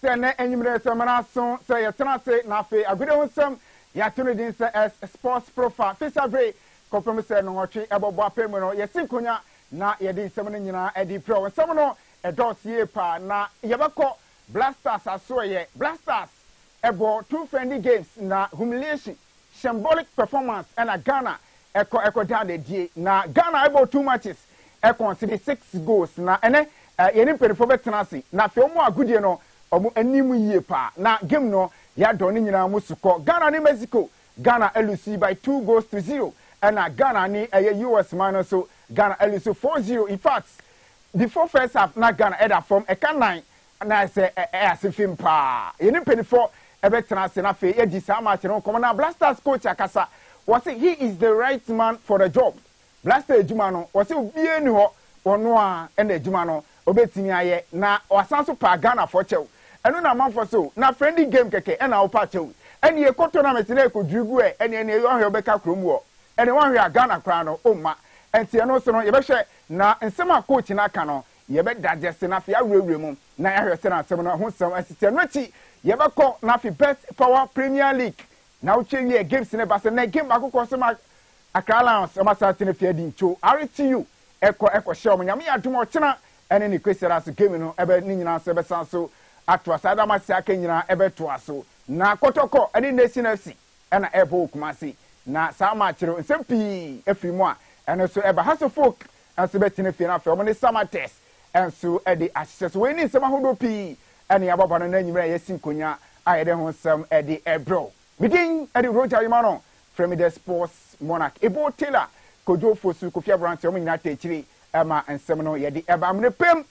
sɛ ne enyimre sɛ mana so sɛ yɛ tena se na afi agode ho nsɛm ya tunu din sɛ as sports profile fisabre kɔpem sɛ no hɔtwe ɛbɔbɔ apemu no yɛsi konya na yɛde nsɛm no nyinaa ɛde pro nsɛm no ɛdɔɔsie pa na yɛbɛkɔ blasters asoɔyɛ blasters ɛbɔ two friendly games na humiliation symbolic performance ɛna Ghana ɛkɔ down the die na Ghana ɛbɔ 2 matches consider 6 goals na ɛne yɛne mpanyinfoɔ bɛtena ase na afei ɔmo agudie no ɔmo anim yie pa na game no yɛadɔ ne nyinaa mo sukɔ Ghana ne Mexico Ghana elusi by 2-0 ɛna Ghana ne US man no so Ghana elusi 4-0 in fact before first half na Ghana ɛda form ɛka 9 na ɛsɛ ɛyase fim pa yɛne mpanyinfoɔ ɛbɛtena ase na afei yɛdi saa match no kɔmɔ na Blasters coach akasa wɔsi he is the right man for the job Blaster ejuma no wɔsi obie ni hɔ ɔno a ɛna ejuma no obetimi ayɛ na wasan so pa Ghana for kyɛw ɛno na manfo so na friendly game kɛkɛ ɛna wo pa kyɛw ɛne yɛ kɔ tournament na ɛkɔ drigu ɛne yɛ ɔhwɛ ɔbɛka krom wɔ ɛne wɔhwɛ a Ghana kra no ɔma ɛnti ɛno so no yɛbɛhwɛ na nsɛm a coach na aka no yɛbɛdagye se na afei awurawura mu na yɛhwɛ sɛ na asɛm no ho nsɛm asisi ɛno akyi yɛbɛkɔ na afei best power Premier League na wotwe wie games ne ba sɛ na game akokɔ so ma Accra Lions ɔmasa tene fie di ncho RTU ɛkɔ hyɛ ɔmo nyame adom ɔkyena ɛne ne kwesira so game no ɛbɛ ne nyinaa sɛ bɛsan so ato asada ma se aka nyinaa ɛbɛto aso na kɔtɔkɔ ɛne Nation FC ɛna ɛbɔ Kumasi na saa ma kyerɛ nsɛm pii afiri mu a ɛno so ɛba House of Folk ɛnso bɛtene fie na afɛ ɔmo ne summer test ɛnso ɛde ahyehyɛ so wɔn ni nsɛm ahodoɔ pii ɛne abɔbɔ no na nyimira yɛsi nkonya a yɛde ho nsɛm ɛde ɛbrɔ midin ɛde Roger Yimano from the sports monarch ebo Taylor Kojo Fosu Kofi Abrante ɔmo nyinaa tɛkyiri ɛma nsɛm no yɛde ɛba amene pem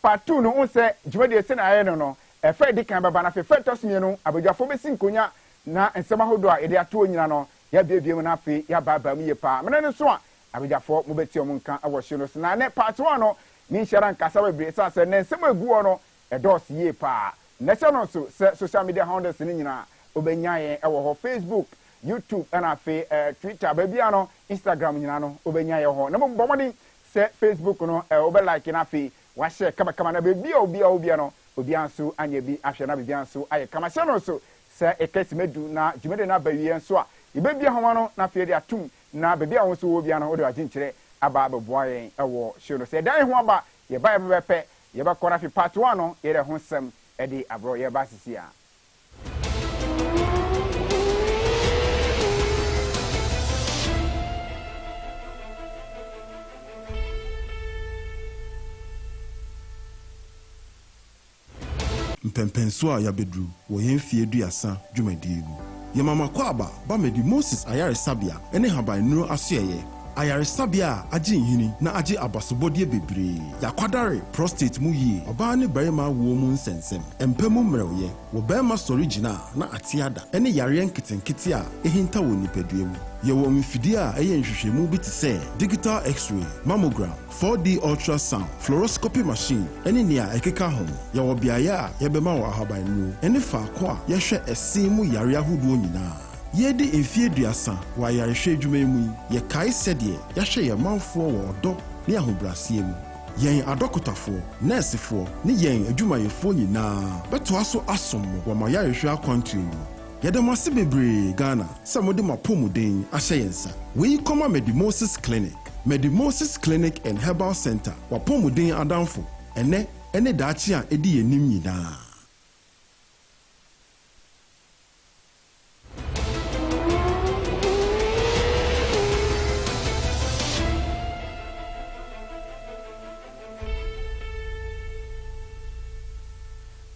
part 2 no unse dwumadi ese na ayɛ no ɛfɛ di kan baba na fɛ tɔsmie no abadwafo besi nkonya na nsɛm ahodo a yɛde ato nyina no yɛabiebie mu na afei yɛaba mu yɛ pa mene no so a abadwafo mo beti ɔmo nka ɛwɔ hye no so na ne part 1 no ni nhyɛra nkasa bebree sa sɛ ne nsɛm agu no ɛdɔɔso yie pa na sɛ no so sɛ social media handles ne nyina obenya yɛn ɛwɔ hɔ Facebook YouTube ɛna afei Twitter baabia no Instagram nyina no obenya yɛn hɔ na mo bɔmɔden sɛ Facebook no obe like na afei wa share kama na baabia obia no obia nso anya bi ahwɛ na bibia nso ayɛ kama hyɛ no so sɛ ekesi medu na dwumede na bawie nso a ibebia homa no na afei de atum na baabia ho so obia no ode agye nkyerɛ aba abeboa yɛn ɛwɔ show no sɛ dan ho aba yɛ ba yɛ bɛpɛ yɛ ba kɔ na afei part 1 no yɛ de ho nsɛm ɛde abro yɛ ba sisi a mpempenso a yabedru wo yemfie duasa dwumadie mu yemama kwaba ba medi Moses ayaresabia ene haban nuro asoyeye ayaresabia agye nhini na agye abasobodie bebree yakwadare prostate mu yie oba ne barima wo mu nsensem empemu mmerewye wo barima origina na atiada ene yare nkitenkete a ehinta wo nipadua mu yewo mfidi a eye nhwehwemu bi te se digital x-ray mammogram 4D ultrasound fluoroscopy machine ene nia ekeka ho yewo biaye a yebema wo ahaban nu ene faako a yehwe ese mu yare ahodo nyina yedi enfie duasa wa yarehwe adwuma mu ye kai sedie yahwe ye manfo wo odo ne ahobrasie mu yen adokotafo nursefo ne yen adwumayefo nyina beto aso asom wo ma yarehwe akwantu Yadamasi bebre Ghana, samode mapomuden ashayensa. We koma Medi Moses Clinic. Medi Moses Clinic and Herbal Center. Wapomuden adamfo. Ene dachi a edi yenim nyina.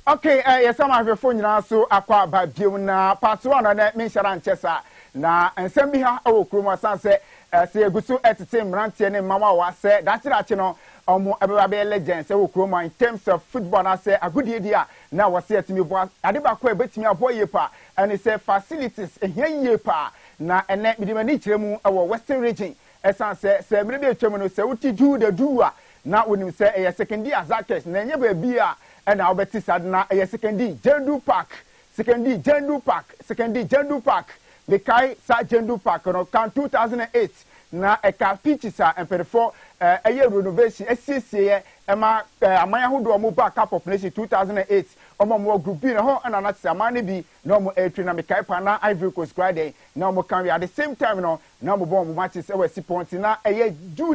Okay, yes, I'm having phone now, so aqua by na part 1 on that mention chesa na nsɛm bi ha ɛwɔ kurom asan sɛ sɛ egusu ɛtete mmeranteɛ ne mama wa sɛ dakyerɛ no ɔmo ɛbɛba bɛyɛ legends ɛwɔ kurom in terms of football na sɛ agudie di a na wɔsɛ ɛtumi bɔ ade baako a ɛbɛtumi abɔ yie pa ɛne sɛ facilities ehia yie pa na ɛnɛ midimani kyerɛ mu ɛwɔ western region ɛsan sɛ mmere bi atwam no sɛ wuti du de du a na wonim sɛ ɛyɛ secondary azakes na ɛnyɛ baabi a ɛna wobɛti sad na ɛyɛ secondary Jendu Park mekai sa Jendu Park no kan 2008 na ɛka pitches a empedefo ɛyɛ renovation ɛsiesie ema amanya hodo omo back up population 2008 omo group B na ho ana na tse amane bi na omo etri na mekai pa na Ivory Coast Friday na omo kan we at the same time no na omo bon matches e we siponti na eye do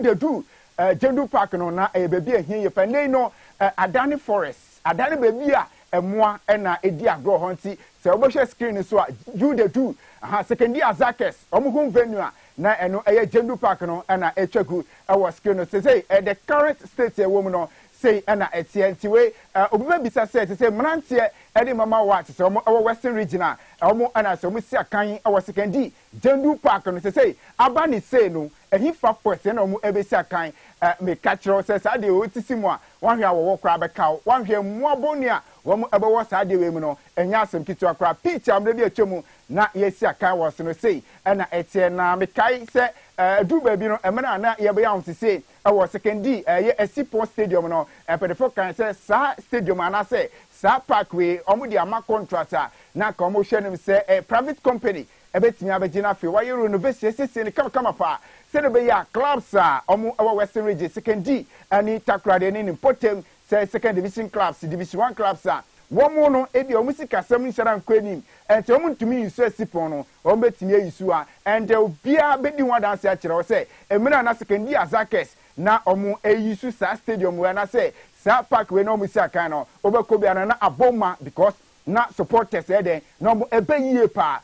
Jendu Park no na baby ehie ye panei no Adani Forest Adani baby a emoa na edi agro ho nti se obehwe screen so a do aha secondary Azakes omo home venue a na eno Jendu Park no na etwagu was screen no say the current state e woman no say na etienti we obima bisa say mrantie edi mama wa say omo western region a omo na so omo si akan secondary Jendu Park no say abani say no ehi fa point na omo ebesi akan me catcher say sa de otisi mu a wan hwe awo kra beka wan hwe muaboni a womo ebewo sa de we mu no enya asem kitu akra pitch am de atwemu na yesi akan was no say na etie na me kai say du ba bi no emena na ye be ya say was secondary ye Esipon stadium no pedefo kan say sa stadium ana say sa parkway omo di ama contractor na ka omo hwe nim say private company ebetimi abegina fe wa ye renovation sisi ni kama pa se de be ya clubs a omo western region secondary ani takrade ni potem say second division clubs division 1 clubs a womo no e bi omo sika sam nshara nkwanim enti omo ntumi yisu Esipon no omo betimi yisu a and obia bedi ho dance a kire o say emina na secondary Azakes na omo yisu sa stadium we na say sa park we no omo si akan no obekobia na aboma because na supporters den na omo ebeyiye pa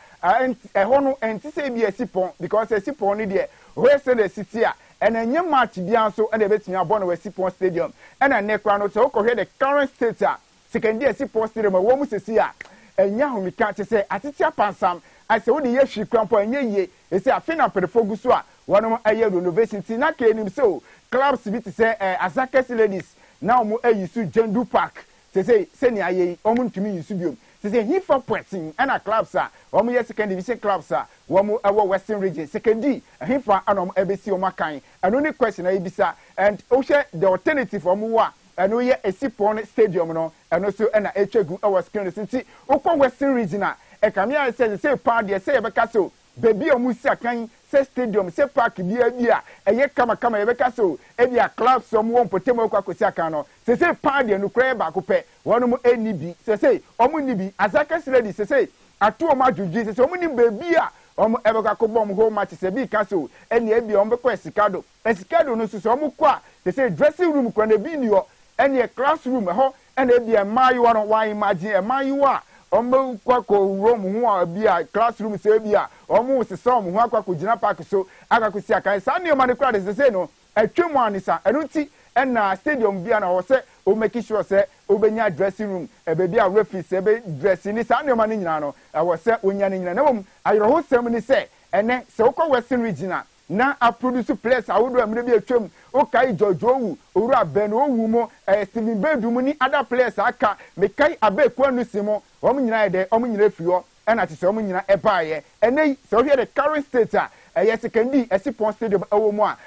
hono enti say bi Esipon because Esipon ni de we say the city a and enye match bia so and ebetimi abo na Esipon stadium and nekra no so ko the current state a secondary Esipon stadium wo mu sesi a enya homika che say atitia pansam I say wo de ye hwi krampo enye ye e say afina pedefo gu so a wono aye renovation ti na ka enim so clubs bi ti say Azakes ladies na omo ayisu Jendu Park say ni aye omo ntumi yisu biom say he for pointing and a clubs a omo ye second division clubs a womo ewo western region secondary he for anom ebesi omo kan and only question I bisa and ohwe the alternative omo wa and we ye Esipon stadium no and also na etwegu ewo screen sinti ukọ western region a e kamia say pa de say ebeka so baby omo si akan say stadium say park bia eye kama ye beka so e bia clubs omo won potem akwakosi akan no say pa de no kra ba ko pe wono eni bi say omo ni bi Azakes ready say atu omo ajuji say omo ni baby a omo ebeka ko bom go match say bi ka so eni e bia omo be ko esikado no so omo ko a say dressing room ko na bi ni ho eni classroom ho eni e bia mayu no wan imagine mayu a omo kwako room ho a bia classroom say bia omo se som ho akwako gina park so akakosi akan sa ne ma ne kra de say no atwemu anisa enunti na stadium bia na wo say o make sure say obenya dressing room baby a referee say be dressing ni sa ne ma ne nyina no wo say onya ne nyina na mom ayro ho sem ni say ene se ukọ western region na a produce players awodo amre bi atwem o kai jojowu oru abenu owu mo Steven Bedum ni other players aka me kai abeku anusimo wo nyina de o nyina fiyo na ti se o nyina ebaaye ene se o hear the current state yes secondary Esipon stadium ewo mu a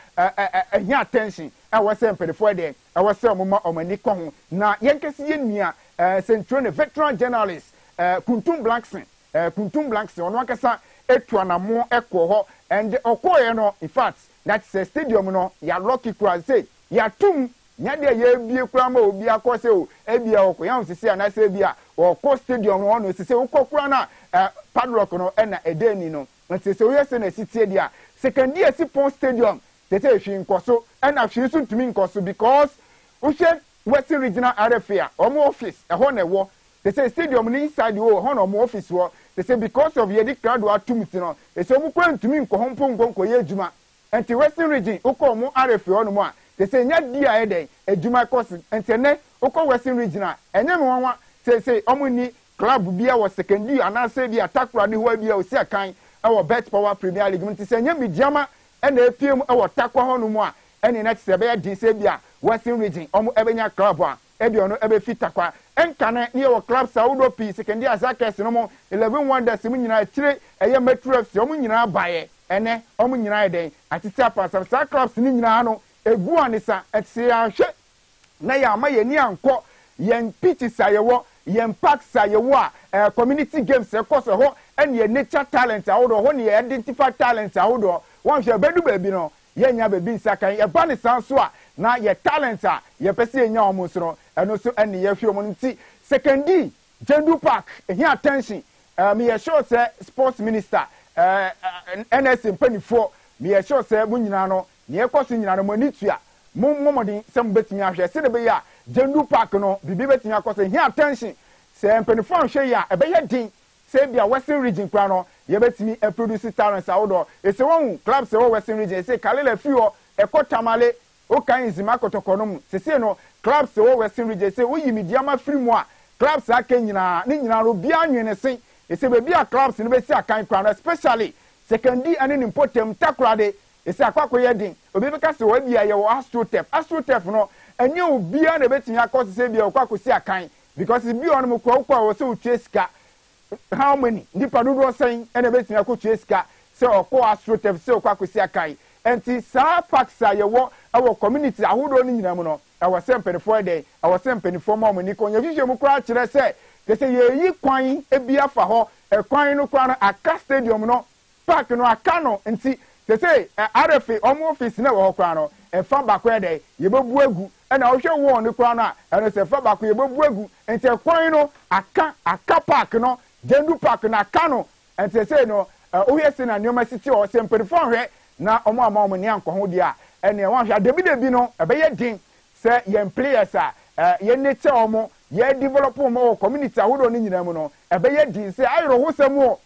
ehia attention was sempre for there was some omani ko na yenkesi yenua central veteran journalist Kuntum Blankson ono akasa etu anamo ekwo ho and okoye no in fact that's a stadium no ya lucky cross say ya tum nya de ye bie kura ma obi akose o ebia okoya nsisi ana se bia okọ stadium no no sisi okokura na padlock no na edeni no nsisi o yese na sitie dia secondary Esipon stadium tete ehwi nkoso na hwi so ntumi nkoso because uhwe Western Regional RFA omo office eho na ewo tete stadium ni inside o ho na omo office wo tete because of yedi crowd wa tumiti no eso mu kwa ntumi nkoho mpongonko ye adwuma enti Western Region ukọ omo RFA no mo a tete nya dia eden adwuma course enti ne ukọ Western Region enye me wanwa tete omo ni club bia wo secondary anase bia takra ni ho bia osi akan ewo Bet Power Premier League nti se nya midiama na efiem ewo takwa ho no mu a ene na tse be ya din se bia Western Region omo ebenya club a ebi ono ebe fitakwa enkane ne ewo club Saudo P secondary Azakes no mo 11 wonders mu nyina kire eye Metro FC omo nyina baye ene omo nyina eden atiti apasa sa clubs ni nyina no egu anisa etse ahwe na ya ma ye ni anko yen pitches ayewo yen parks ayewo a community games ekoso ho ene nature talent awodo ho ne identify talent awodo wan hwe bedu baby no yenya baby nsakan ye ba ne sanso a na ye talent a ye pese enya omo so no eno so ene ye hwe omo nti secondly Jendu Park here attention me sure say sports minister NS mpanifo me sure say mu nyina no ne ekoso nyina no manitua momodin se mbetimi ahwe se de be ya Jendu Park no bibi betimi akoso here attention se mpanifo ahwe ya ebe ye din se bia Western region kwa no ye betimi produce talents awodo ese won clubs e Western region se kalela fio ekotamale o kan izima kotoko no se no clubs e Western region se wo yimidia ma free mu a clubs aka nyina ni nyina ro bia anwene sen ese be bia clubs ni be si akan kwa especially secondary and important takrade ese akwako ye din obi be ka se wa bia ye wo astrotef no enye obia na betimi akose se bia akwako si akan because bi on mo kwa wo se utwe sika how many nipa dodo sen ene betimi akotwe sika se okọ astrotef se akwako si akan enti sa parks a ye wo awo community ahodo ni nyina mu no awo sempenifo dey awo sempenifo ma omani ko nyahwehwe mu kra kire se kese ye yi kwan ebia fa ho kwan no kwa no aka stadium no park no aka no enti kese RFA omo office na wo kwa no fa bakwe dey ye bebu egu na wo hwe wo no kwa no a eno se fa bakwe ye bebu egu enti kwan no aka park no Jendu Park na aka no enti se no ohye se na nyoma city o sempenifo hwe na omo ama omo ni anko ho dia ene wan hwa debi no ebeye din se yen players a yen nature omo ye develop omo community ahodo ni nyina mu no ebeye din se ayro ho semu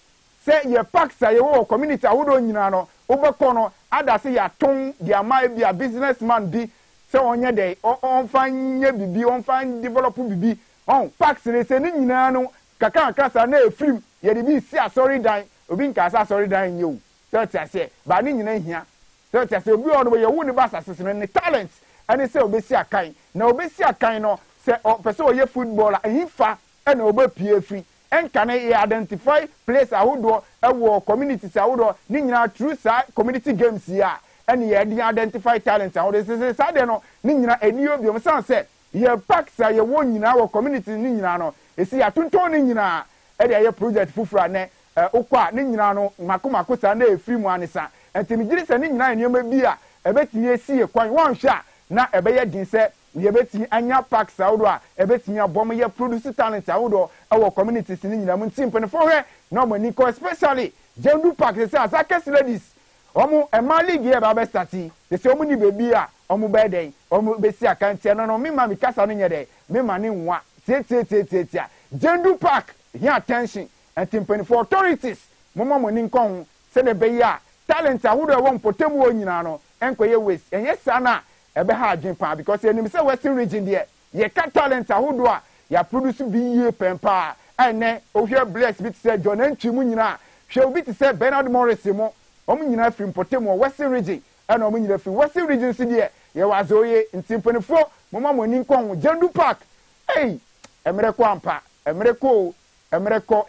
se ye parks a ye wo community ahodo nyina no obekọ no adase ya ton dia mai bia businessman bi se onye dey on fanye bibi on fan develop bibi on parks ni se ni nyina no kaka kasa na efrim ye de bi si asori dan obi nka sa asori dan nyewu so tiase ba ni nyina hia so tiase obi ono ye wu ni ba asase no ni talent ani se obesi akan na obesi akan no se pese oye footballer ehifa na obepie free enka na identify place ahodo ewo communities ahodo ni nyina through sa community games ya ene ye dey identify talent ahodo se sa de no ni nyina eni obiom san se ye parks ye wo nyina wo community ni nyina no esi atonton ni nyina e dey ye project fufura ne ukwa ni nyina no makomako sa na efiri mu anisa enti mi giri se ni nyina enema bi a ebetini esi ekwan wan hwa na ebeye din se ye betini anya parks ahodo a ebetini abom ye produce talent ahodo ewo communities ni nyina mu ntimpe ne fohwe na omani ko especially Jendu Park se Azakes ladies omu ema league ye ba be starti se omu ni bebi a omu be den omu be si akantie no mi ma mi kasa no nyede mi ma ni nwa tie Jendu Park here attention and for authorities mama moni nkon se ne be ya talent ahodo e won potemu o nyina no enkoye waste enye sana ebe ha adwen pa because enim se Western region there ye ka talent ahodo a ya produce bi ye pempa ene ohwe bless bit se John Antwimu nyina hwe obi ti se Bernard Morris mo omu nyina free potemu Western region ene omu nyina free Western region si there ye wazoye ntimpanifo mama moni nkon Jendu Park emereko ampa emereko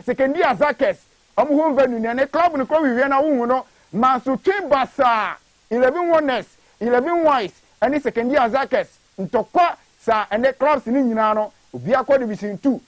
secondary Azakes omu home venue ne club no ko wiwe na wo no manso twin basa 11 winners 11 wise any secondary Azakes ntokwa sa ene clubs ni nyina no obi akọ division 2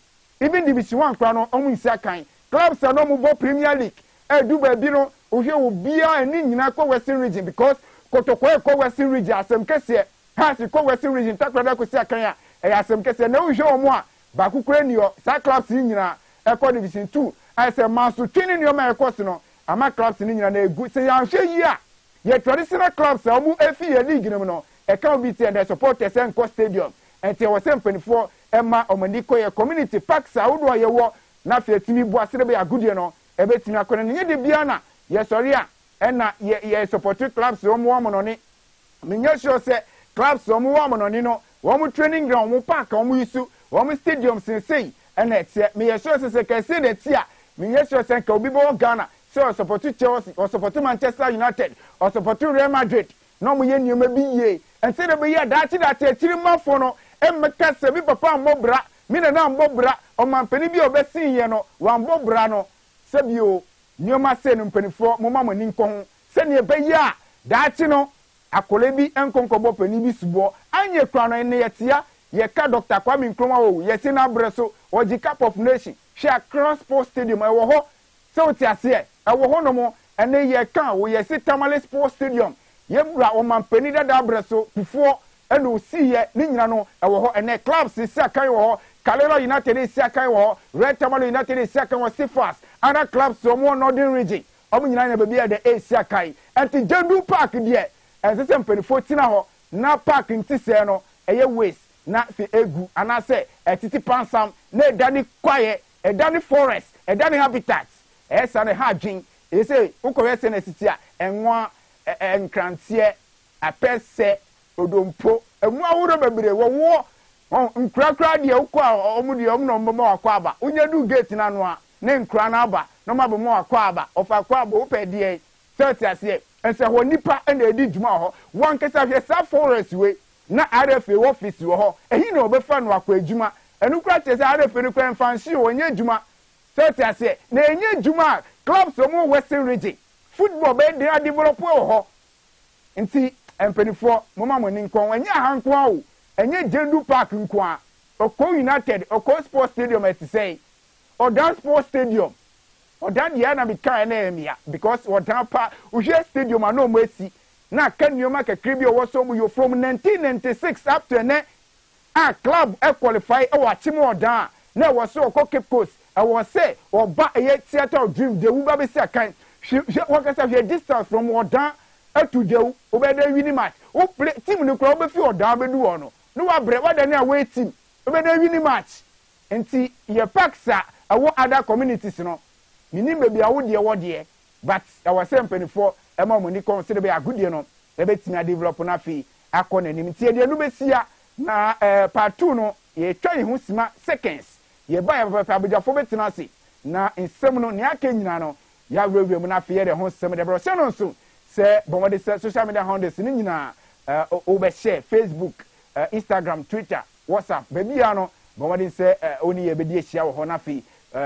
even division 1 kra no omu nsia kan clubs no mu bo Premier League du ba bi no ohwe obi a eni nyina ko Western region because kotokwa ko Western region asem kese ha si ko Western region takrada ko sia kan ya asem kese na ohwe omo a ba kukure ni o sa clubs ni nyina ekọ division 2 I say manso twin ni o ma ekọ no ama clubs ni nyina na egu se ya hwe yi a ye traditional clubs a omu efi ye league no e can be the supporters and co stadium and te was empanifo ema omaniko ye community parks a wodo ye wo na fe timi bu asere be agudie no e betimi akona nye de bia na ye sori a na ye support clubs omu omo no ni menye sure se clubs omu omo no ni no omu training ground omu park omu isu omu stadium sensei na etie me ye sure se ka se de tia menye sure se ka obi bo Ghana so support Chelsea or support Manchester United or support Real Madrid no mo ye nioma bi ye ense de be ye dachi atiri mafo no emeka se bi papa mbobra mi na mbobra o mampani bi obesin ye no wa mbobra no se bi o nioma se no mpanifo mo ma mani nkon se ne be ye a dachi no akole bi enkonkobo pani bi subo anye kra no ne yetia ye ka Dr. Kwame Nkrumah o ye se na breso o ji Cup of Nation share Cross Sports Stadium e wo ho se o ti ase e wo ho no mo ene ye kan wo ye se Tamale Sports Stadium ye bra o mampani dada breso kufo and we see ye ni nyina no ewo ho ene clubs isi akan wo ho Kalera United isi akan wo Red Tamale United isi akan wo Sifas other clubs so mo northern region omo nyina na baby de isi akan enti Jendu Park de ensese mpanifo tina ho na park nti se no eye waste na fi egu anase etiti pansam na edani kwaye edani forest edani habitat esa ne hadwin ese ukowe se na sitia enwa enkrantie apese odompo emu awuro bebre wo nkrakra de ukwa omudi omno mmo akwa aba unyedu gate na no a ne nkra na aba no mabmo akwa aba ofa akwa aba opedie tete ase ense ho nipa na edi djuma ho wan kesa hwe sa forest we na RFA office wo ho ehi na obefa no akwa adjuma enu kra chese RFA no kra mfanshi onye adjuma tete ase na enye adjuma clubs omo western region football be dey develop wo ho nti empenifo moma moni nkon enye ahanko a o enye Jendu Park nko a Oko United Oko Sports Stadium et say Odan Sports Stadium Odan dia na bika na emia because Odan pa uhwe stadium ana omo esi na kannioma kakri bi owo so mu yo from 1996 up to ne a club qualify e wa chim Odan na wo so Oko Cape Coast e wo say oba e theater dream de wu ba be si akan wo ka say distance from Odan to Jew obeda win match o play team ni kro be fi Odan be du wo no no wa bre wa da na away team obeda win match enti ye paksa awo other communities no minim be bia wo de wo de but our sempenifo e ma moni consider be agudie no e betimi develop na fi akọ na nim tie de no be sia na part 2 no ye twa ye ho sima seconds ye ba ya papa abujafo betina se na nsem no ne aka nyina no ya wewwe mu na fi ye de ho sem de bro se no nso se bomode se social media handles ni nyina over share Facebook Instagram Twitter WhatsApp baby ya no bomode se oni ye be di ehia wo ho na fi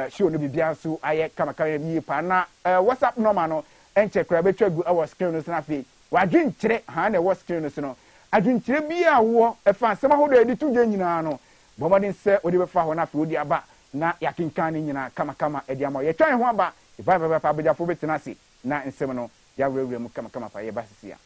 show no bibia nso aye kamakama bi pa na WhatsApp number no enche kra betwa gu our screen no na fi wadwen kire ha na our screen no adwen kire bia wo efa nsema ho do edi tu je nyina no bomode se odi be fa ho na fi odi aba na yakinkan ni nyina kamakama edi ama ye twan ho aba ifa pa abejafo betina se na nsem no ya wewure mu kamakama fa ye basisia.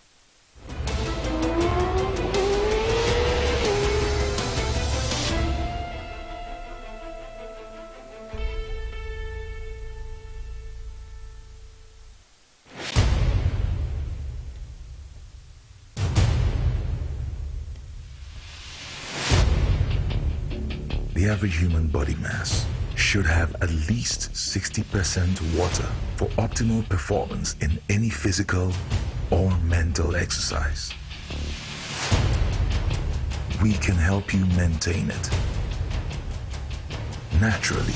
The average human body mass should have at least 60% water for optimal performance in any physical or mental exercise. We can help you maintain it naturally.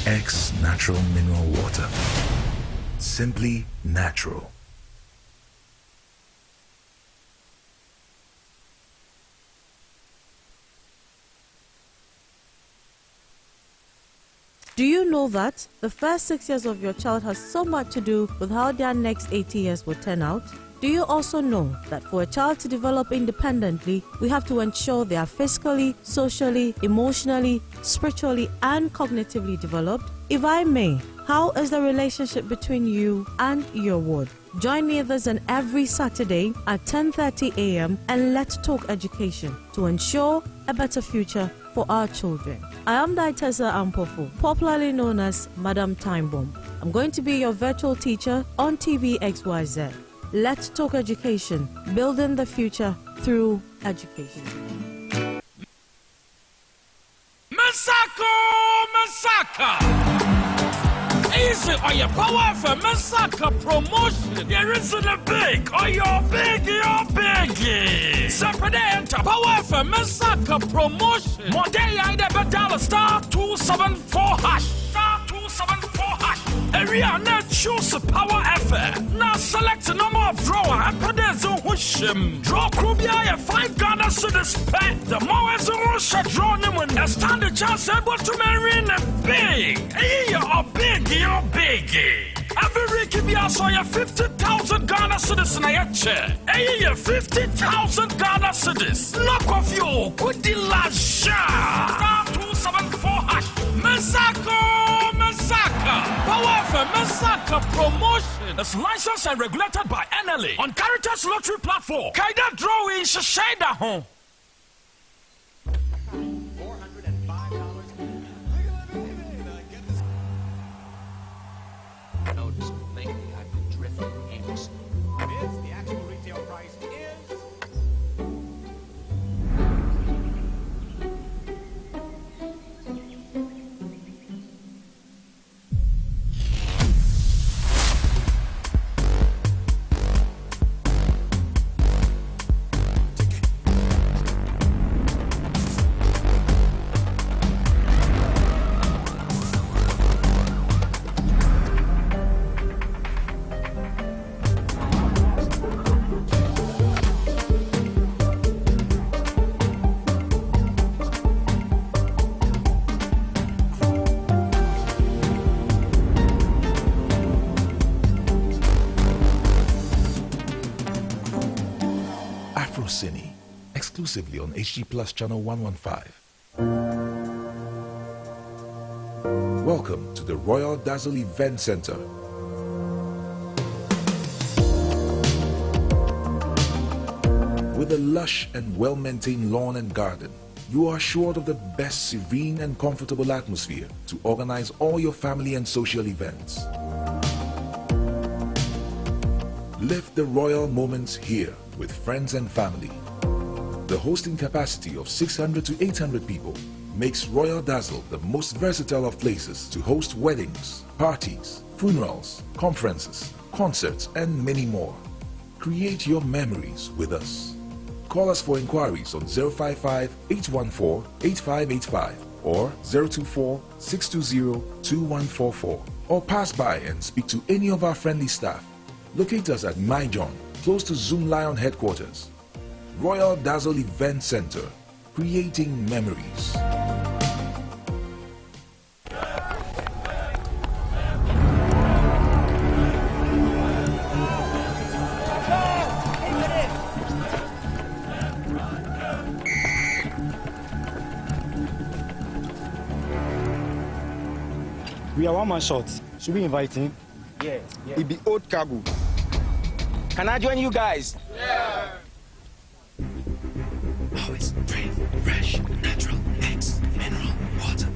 X Natural Mineral Water. Simply natural. Do you know that the first 6 years of your child has so much to do with how their next 80 years will turn out? Do you also know that for a child to develop independently, we have to ensure they are physically, socially, emotionally, spiritually, and cognitively developed? If I may, how is the relationship between you and your ward? Join me this and every Saturday at 10:30 a.m. and let's talk education to ensure a better future for our children. I am Daitesa Ampofu, popularly known as Madam Time Bomb. I'm going to be your virtual teacher on TV XYZ. Let's talk education, building the future through education. Masaka! Easy or your power for Masaka promotion. There isn't a big or you're big. Separate power for Masaka promotion. More day I never dial *274#. *274#. Area now choose power effort. Now select a number of drawer and put it on Wishim. Draw Krubia 5 Ghana to the spec. The more as a Russia draw them when they stand a chance able to marry in a big. You're big. Every Kibia saw ya 50,000 Ghana cedis na ya chair. Hey, 50,000 Ghana cedis. Knock off your goodie lasha. 274 hash. Mesaka. Power for Mesaka promotion. It's licensed and regulated by NLA on Caritas Lottery platform. Kaida drawing Shashada home. The actual retail price is Cine, exclusively on HG Plus channel 115. Welcome to the Royal Dazzle Event Center. With a lush and well-maintained lawn and garden, you are assured of the best serene and comfortable atmosphere to organize all your family and social events. Live the royal moments here with friends and family. The hosting capacity of 600 to 800 people makes Royal Dazzle the most versatile of places to host weddings, parties, funerals, conferences, concerts, and many more. Create your memories with us. Call us for inquiries on 055-814-8585 or 024-620-2144, or pass by and speak to any of our friendly staff. Locate us at My John, close to Zoom Lion headquarters. Royal Dazzle Event Center, creating memories. We are one man short. Should we invite him? Yeah. It be old cargo. Can I join you guys? Yeah. Oh, it's free, fresh, natural, eggs, mineral, water.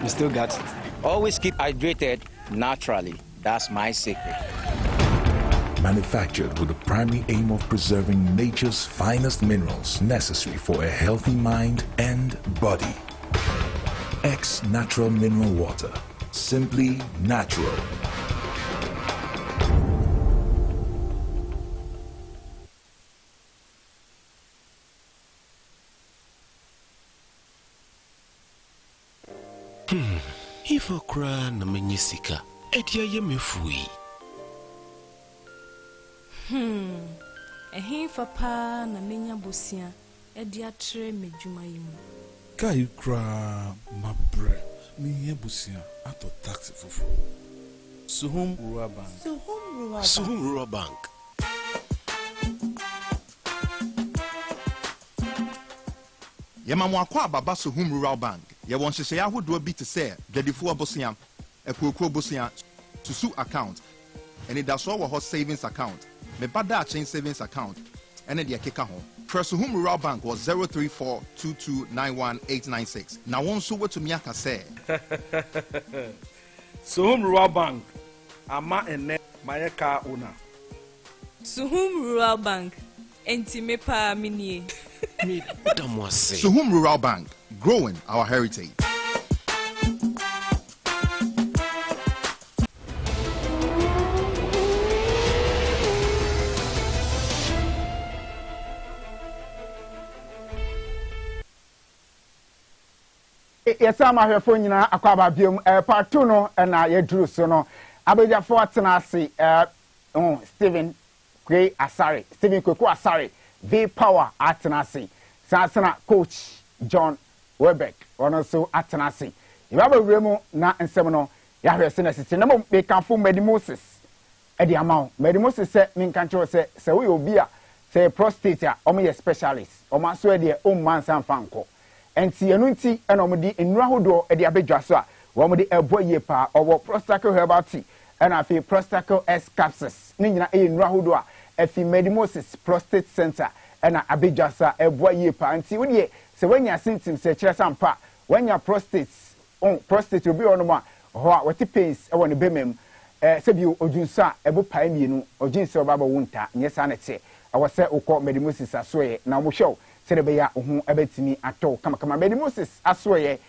You still got it. Always keep hydrated naturally. That's my secret. Manufactured with the primary aim of preserving nature's finest minerals necessary for a healthy mind and body. X Natural Mineral Water. Simply natural. Ifo kra na menyisika. Edia ye mefui. Ehin papa na menya bosia. Edia tre medwuma yimu. Kai kra mabre. Me busia ato taxi fufu. Suhum Rural Bank. Suhum Rural Bank. Yamamwa kwa baba Suhum Rural Bank. Ye won hyehyɛ ahodoɔ bi te sɛ dwadifo abosia, ekuokuro bosia, susu account, ɛne daso wɔ hɔ savings account, me bada chain savings account, ɛne de keka ho. Suhum Rural Bank was 034229186. Na won so wetumi aka sɛ Suhum Rural Bank. Ama ene maye car owner. Suhum Rural Bank. Enti me pa minie. Suhum Rural Bank, growing our heritage. Yes, I'm here for you now. Aquaba biom part 2 no na ye duru so no. Abeja for tenase Stephen Kwe Asare, Stephen Kweku Asare, V Power atenase. Sansana coach John Webeck ono so atenase. Ibaba wremu na nsem no ya hwe se na sisi na mo be kanfo Medimosis. E di amount Medimosis se min kan cho se we obi a se prostate a omo ye specialist. Omo so e de o man san fanko. Enti enu nti ena omudi enura hodo e de abedwa so a wo mo de ebo ye pa owo prostate herbal tea ena afi prostate S capsules ni nyina e enura hodo a afi Medimosis prostate center ena abedwa so ebo ye pa enti wo de se wanya symptoms se kire sampa wanya prostate obi ono ma ho a wati pains e woni bemem se bi odunsa ebo pai mienu odunsa obaba wunta nyesa na te awose ukọ Medimosis asoye na mo show Serebeya ohu ebetimi ato kama Medimosis asoye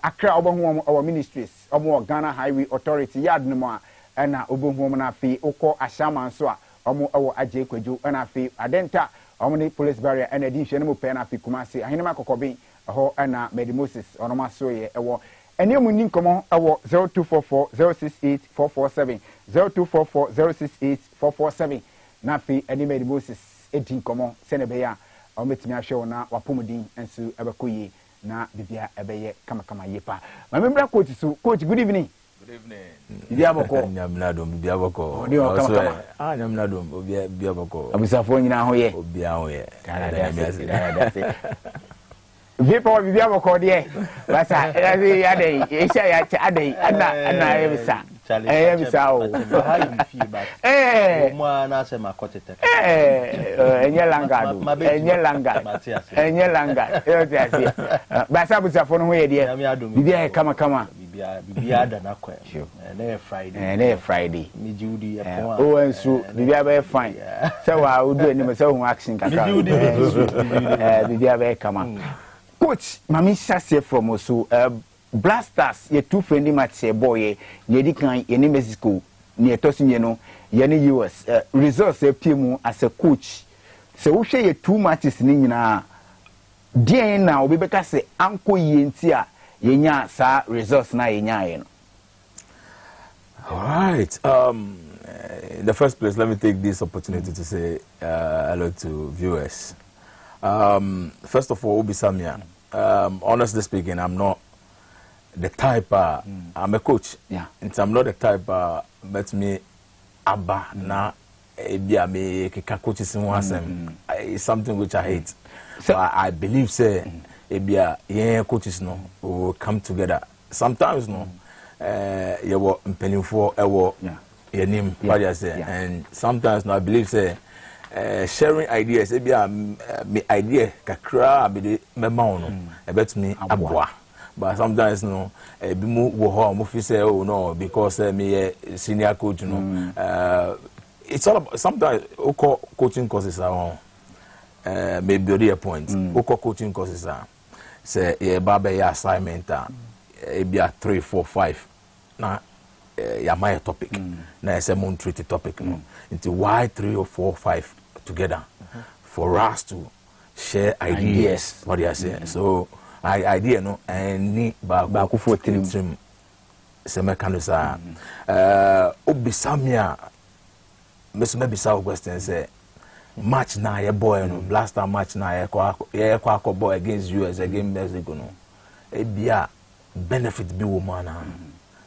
akra obohu our ministries omo Ghana Highway Authority yard no ma na obohu na afi ukọ Agyemang so a omo ewo agye kwadwo na afi adenta omo ni police barrier na di hwe no mo pe na afi Kumasi ahenema kokoben ho na Medimosis ono ma soye ewo enemu ni nkomo ewo 0244068447 0244068447 na afi eni Medimosis edi nkomo Senebeya ometimi ahwe na wapomudin enso ebekoye na bibia ebeye kama yepa ma membra coach so coach good evening. Good evening. Bibia boko nyamnadom bibia boko odi o kama nyamnadom bibia boko abusafo nyina ho ye obia ho ye Vipo bibia boko de basa ya de esha ya cha ade ana yebisa yebisa o mwa na sema kotete enye langa yo tiasi basa busafo no ho ye de bibia kama bibia da na kwa na Friday mi judi ya o ensu bibia be fine se wa odu anim se ho action kaka bibia be kama. Coach, mami shase from also Blasters ye two friendly match boy ye di kan ye ni Mexico ni etosi ye no ye ni US results e pemu as a coach se wo hwe ye two matches ni nyina die na obi beka se anko ye nti a ye nya sa results na ye nya ye no. All right, in the first place let me take this opportunity to say hello to viewers. First of all, Obisamia, honestly speaking, I'm not the type, I'm a coach. Yeah. And I'm not the type, but me, Abba, na, me, coaches in one it's something which I hate. So I believe, say, yeah, coaches, no, will come together. Sometimes, no, you were penning for your name, what you say, and sometimes, no, I believe, say, sharing ideas me idea kakra be mema no bet me aboa but sometimes no bi mu wo ho mo fi say oh no because me senior coach no it's all about sometimes coaching courses are maybe the point coaching courses are say e ba be assignment e be 3 4 5 na ya my topic na say mon treat topic no into why 3 or 4 5 together for us to share ideas. What do you say? So idea no and ni ba ku for trim se mekanusa obisamia mesome bisa question say match na ye boy no blaster match na ye kwa boy against US against Mexico no e bia benefit bi woman na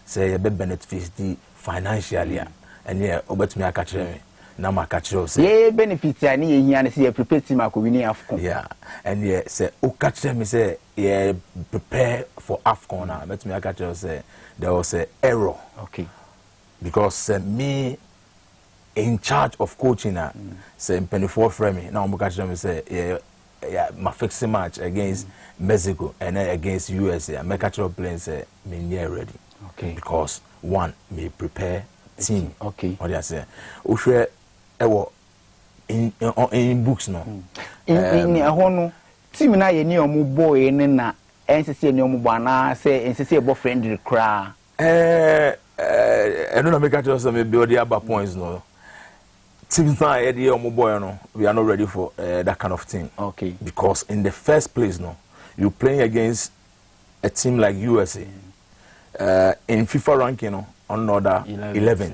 say ye be benefit financially and ye obetumi aka kire me na makachiro say ye benefit ani ye hia na say prepare team akowini AFCON. Yeah, and ye say o catch me say ye prepare for AFCON na met me akachiro say there was a error. Okay, because me in charge of coaching na say 24 frame na o catch me say yeah my fixing match against Mexico and then against USA I make actual playing say me near ready. Okay, because one me prepare team. Okay, what do you say o hwe in books no in ahono team na ye ni omu boy ni na nsese ni omu bana say nsese bo friendly kra I don't know make it just me build the other points no. Teams now the omu boy no we are not ready for that kind of thing. Okay. Because in the first place no you playing against a team like USA in FIFA ranking no on another 11.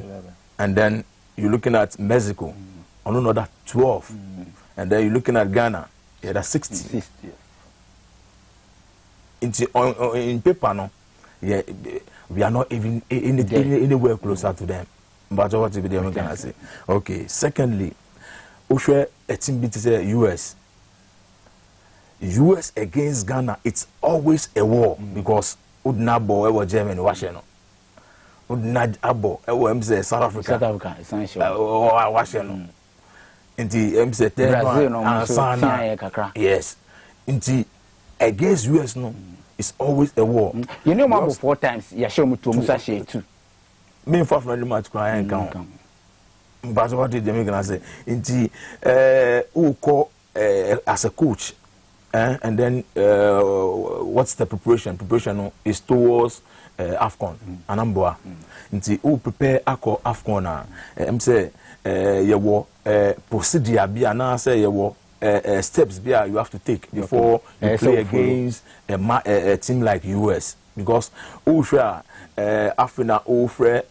And then you're looking at Mexico on another 12. And then you're looking at Ghana, yeah, that's 60. In paper, no, yeah, we are not even anywhere closer to them. But what if they can say? Okay. Secondly, Ushe a team beat US. US against Ghana, it's always a war because Udnabo ever Germany, Washington. Udnabo ever South Africa, essential. Washington. Inti MC Brazil no yes. Inti against US no, it's always a war. You know about 4 times. You show me to Musa share 2. Me for friendly match cry count. But what did they gonna say? Inti who call as a coach. And then what's the preparation? Preparation no, is towards AFCON. Anamboa. Inti who prepare ako AFCON na say your procedure be and say your steps be you have to take before you play against a team like US because Usha Afrina Ofre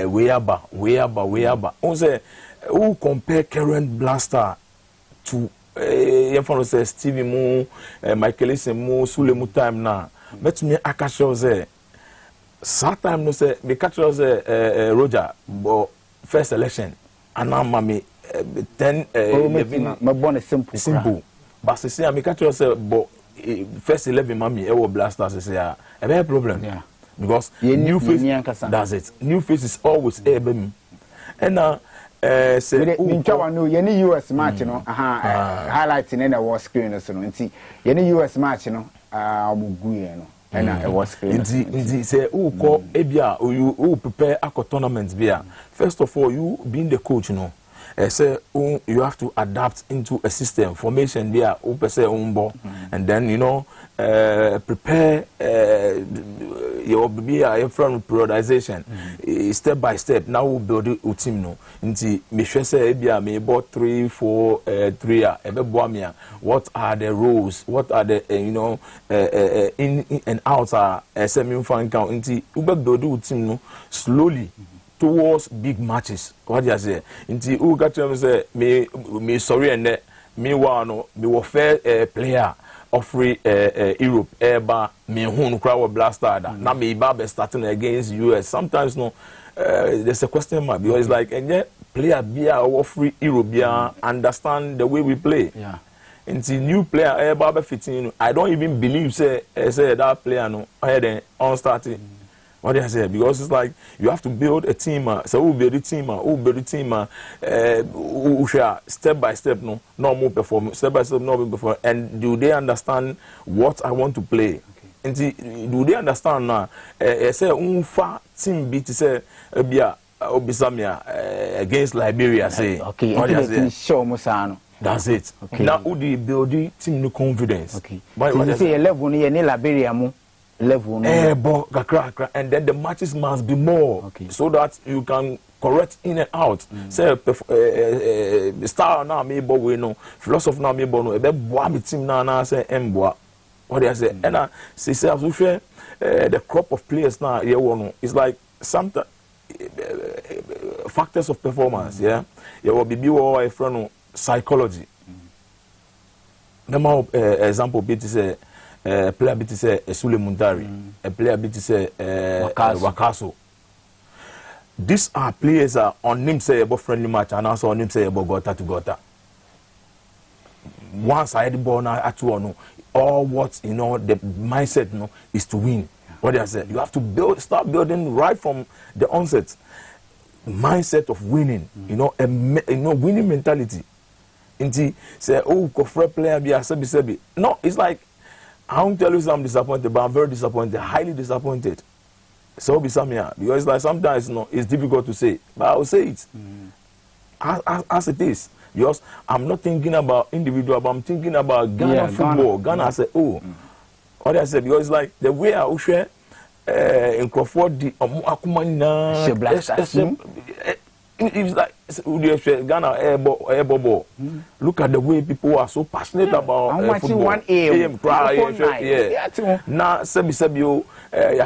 Weaba. On say who compare current blaster to say Stevie Mo, Michael Mo, Sulemu time now. But me Akasho say time no say me catch Roger but first election and now mommy 10 my born simple but say I me catch but first 11 mommy e blasters say a bad problem because new face that's it new face is always and now say no any US match no highlighting in the war screen so nti any US match no omuguye no and I was indeed say who call ebia who prepare a tournament bia first of all you being the coach no say you have to adapt into a system formation there who per se and then you know prepare your be from periodization step by step now we build a team no nti me hwe say bia me bought 3 4 3 a what are the rules what are the you know in and out semi fan count nti we build a team no slowly towards big matches. What do you say? Inti who got to say me sorry and me one me were fair player of free Europe eba me hun crowd blaster na me ba starting against US. Sometimes no there's a question mark because it's like and player be of free Europe understand the way we play. Yeah. Inti new player eba fitting I don't even believe say that player no then on starting. What do I say? Because it's like you have to build a team. So who build a team? Who share step by step? No more perform. Step by step, no more perform. And do they understand what I want to play? And do they understand now? Say unfa team beat say bia obisamia against Liberia. Say okay. What do I say? Show Musano. That's it. Okay. Now who do you build the team no confidence? Okay. You say 11 ni Liberia mo. Level and then the matches must be more so that you can correct in and out. Say star now me bo we no philosopher now me bo no e be boa me team na say emboa. What do I say? And say the crop of players now here no it's like some factors of performance. Yeah, you will be a friend psychology. Number example bit say player bit say Sule Muntari, a player bit say Wakaso. These are players on him say about friendly match and also on him say about gota to gota. One side ball now at one, all what you know the mindset no is to win. What do I say? You have to start building right from the onset. Mindset of winning, you know, winning mentality. Inti say oh kofre player be sebi. No, it's like I won't tell you I'm disappointed, but I'm very disappointed, highly disappointed. So be Samia, because like sometimes it's difficult to say, but I will say it as it is. Because I'm not thinking about individual, but I'm thinking about Ghana football. Ghana, I say, oh, what I said, because it's like the way I share in Crawford, the it's like Ghana airball. Look at the way people are so passionate about football. Now, Sebi, your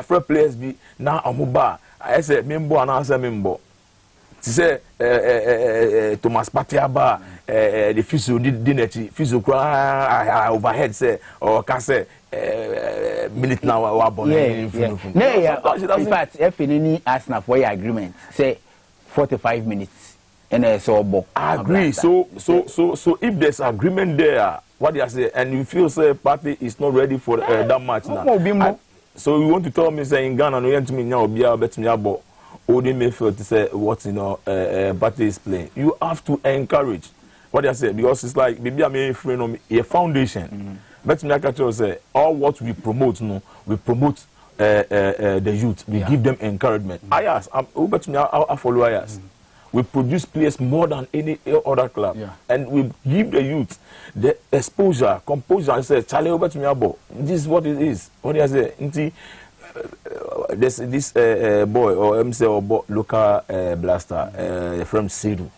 friend players be now Amuba. I said, Mimbo and answer Mimbo. To say Thomas Patiaba, the physio did physio cry overhead say or can say minute now our bonnet. In fact, if any Arsenal for your agreement, say 45 minutes and so I agree. So if there's agreement there, what do you say? And you feel say party is not ready for that match now. So you want to tell me say in Ghana no to me now be bet me about Odin Mayfield to say what party is playing. You have to encourage. What do you say? Because it's like maybe I'm a friend of a foundation. Bet me I can say all what we promote we promote the youth. We give them encouragement. I follow Ayas. We produce players more than any other club, and we give the youth the exposure, composure. I say, Charlie, over to me about this is what it is. What do I say? This boy or MC or local blaster from Sidu.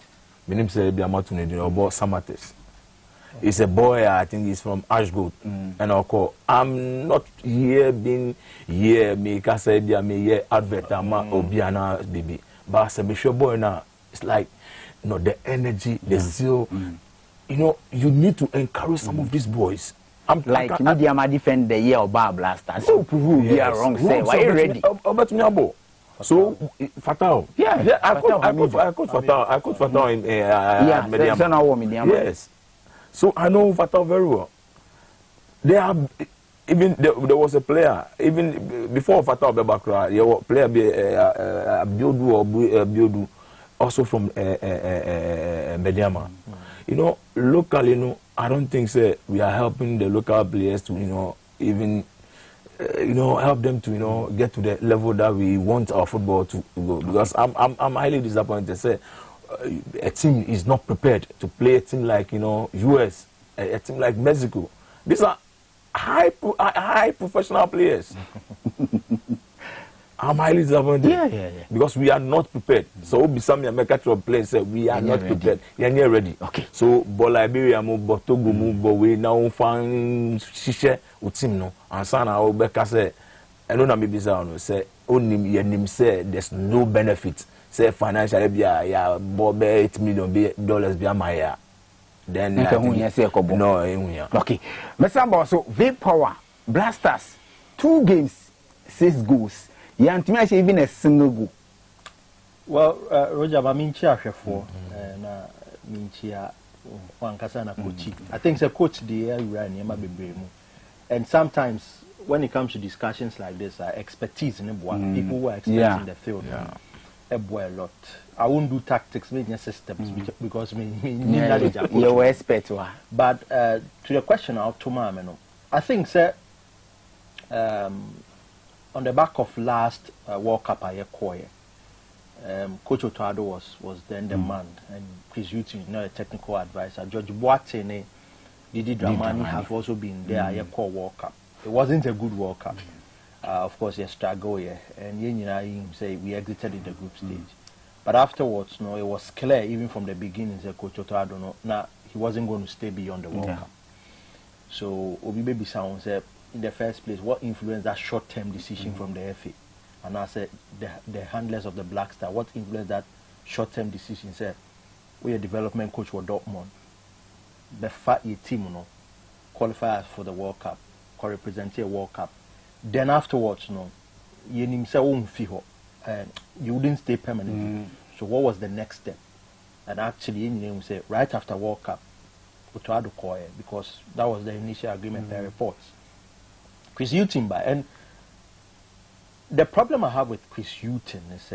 My name is Biamatuni or Samates. He's a boy, I think he's from Ashgood. And I'm not here being here, me say me here advert or Biana baby. But I say, be sure boy now, it's like the energy, the zeal. You know, you need to encourage some of these boys. I'm like media ma defend the year of bar blaster. So prove we are wrong. Say, why you ready? So Fatal. I could Fatal in Medium. Yes. So I know Fatal very well. They are even there was a player even before Fatal Bebakra. There was a player Biodu or Biodu also from Mediama. You know, locally, I don't think we are helping the local players to even help them to get to the level that we want our football to go. Because I'm highly disappointed. Say a team is not prepared to play a team like US, a team like Mexico. These are high professional players. I'm highly disappointed. Because we are not prepared. So Bisami America players say we are not prepared. We are near ready. Okay. So Liberia mo Togo mo we now find shisha utim no. And sana Obeka say I know na me bizarre say only nim say there's no benefit. Say financially be ya $8 million be my then no. Okay. Mesamba so V Power Blasters 2 games 6 goals. Yantimi even a single goal. Well, Roger, I mean, for na minchia one kasana coach. I think the coach the and sometimes when it comes to discussions like this, expertise in people who are experts in the field, a lot. I won't do tactics, maybe systems because me knowledge. You're expert, but to the question of Tomameno, I think sir. On the back of last World Cup I acquired, Coach Otado was then the man, and Chris Hutton, a technical advisor. George Boateng, Didi Dramani have also been there. I called World Cup. It wasn't a good World Cup. Of course, he struggled here, and say we exited in the group stage. But afterwards, it was clear even from the beginning that Coach Otado, he wasn't going to stay beyond the World Cup. So Obi Baby Sound said, in the first place, what influenced that short-term decision from the FA? And I said, the handlers of the Black Star, what influenced that short-term decision? Said, we a development coach for Dortmund. The fact your team, qualify for the World Cup, represent a World Cup. Then afterwards, you wouldn't stay permanently. So what was the next step? And actually, you say right after World Cup, because that was the initial agreement by reports. Chris Hutton and the problem I have with Chris Hutton is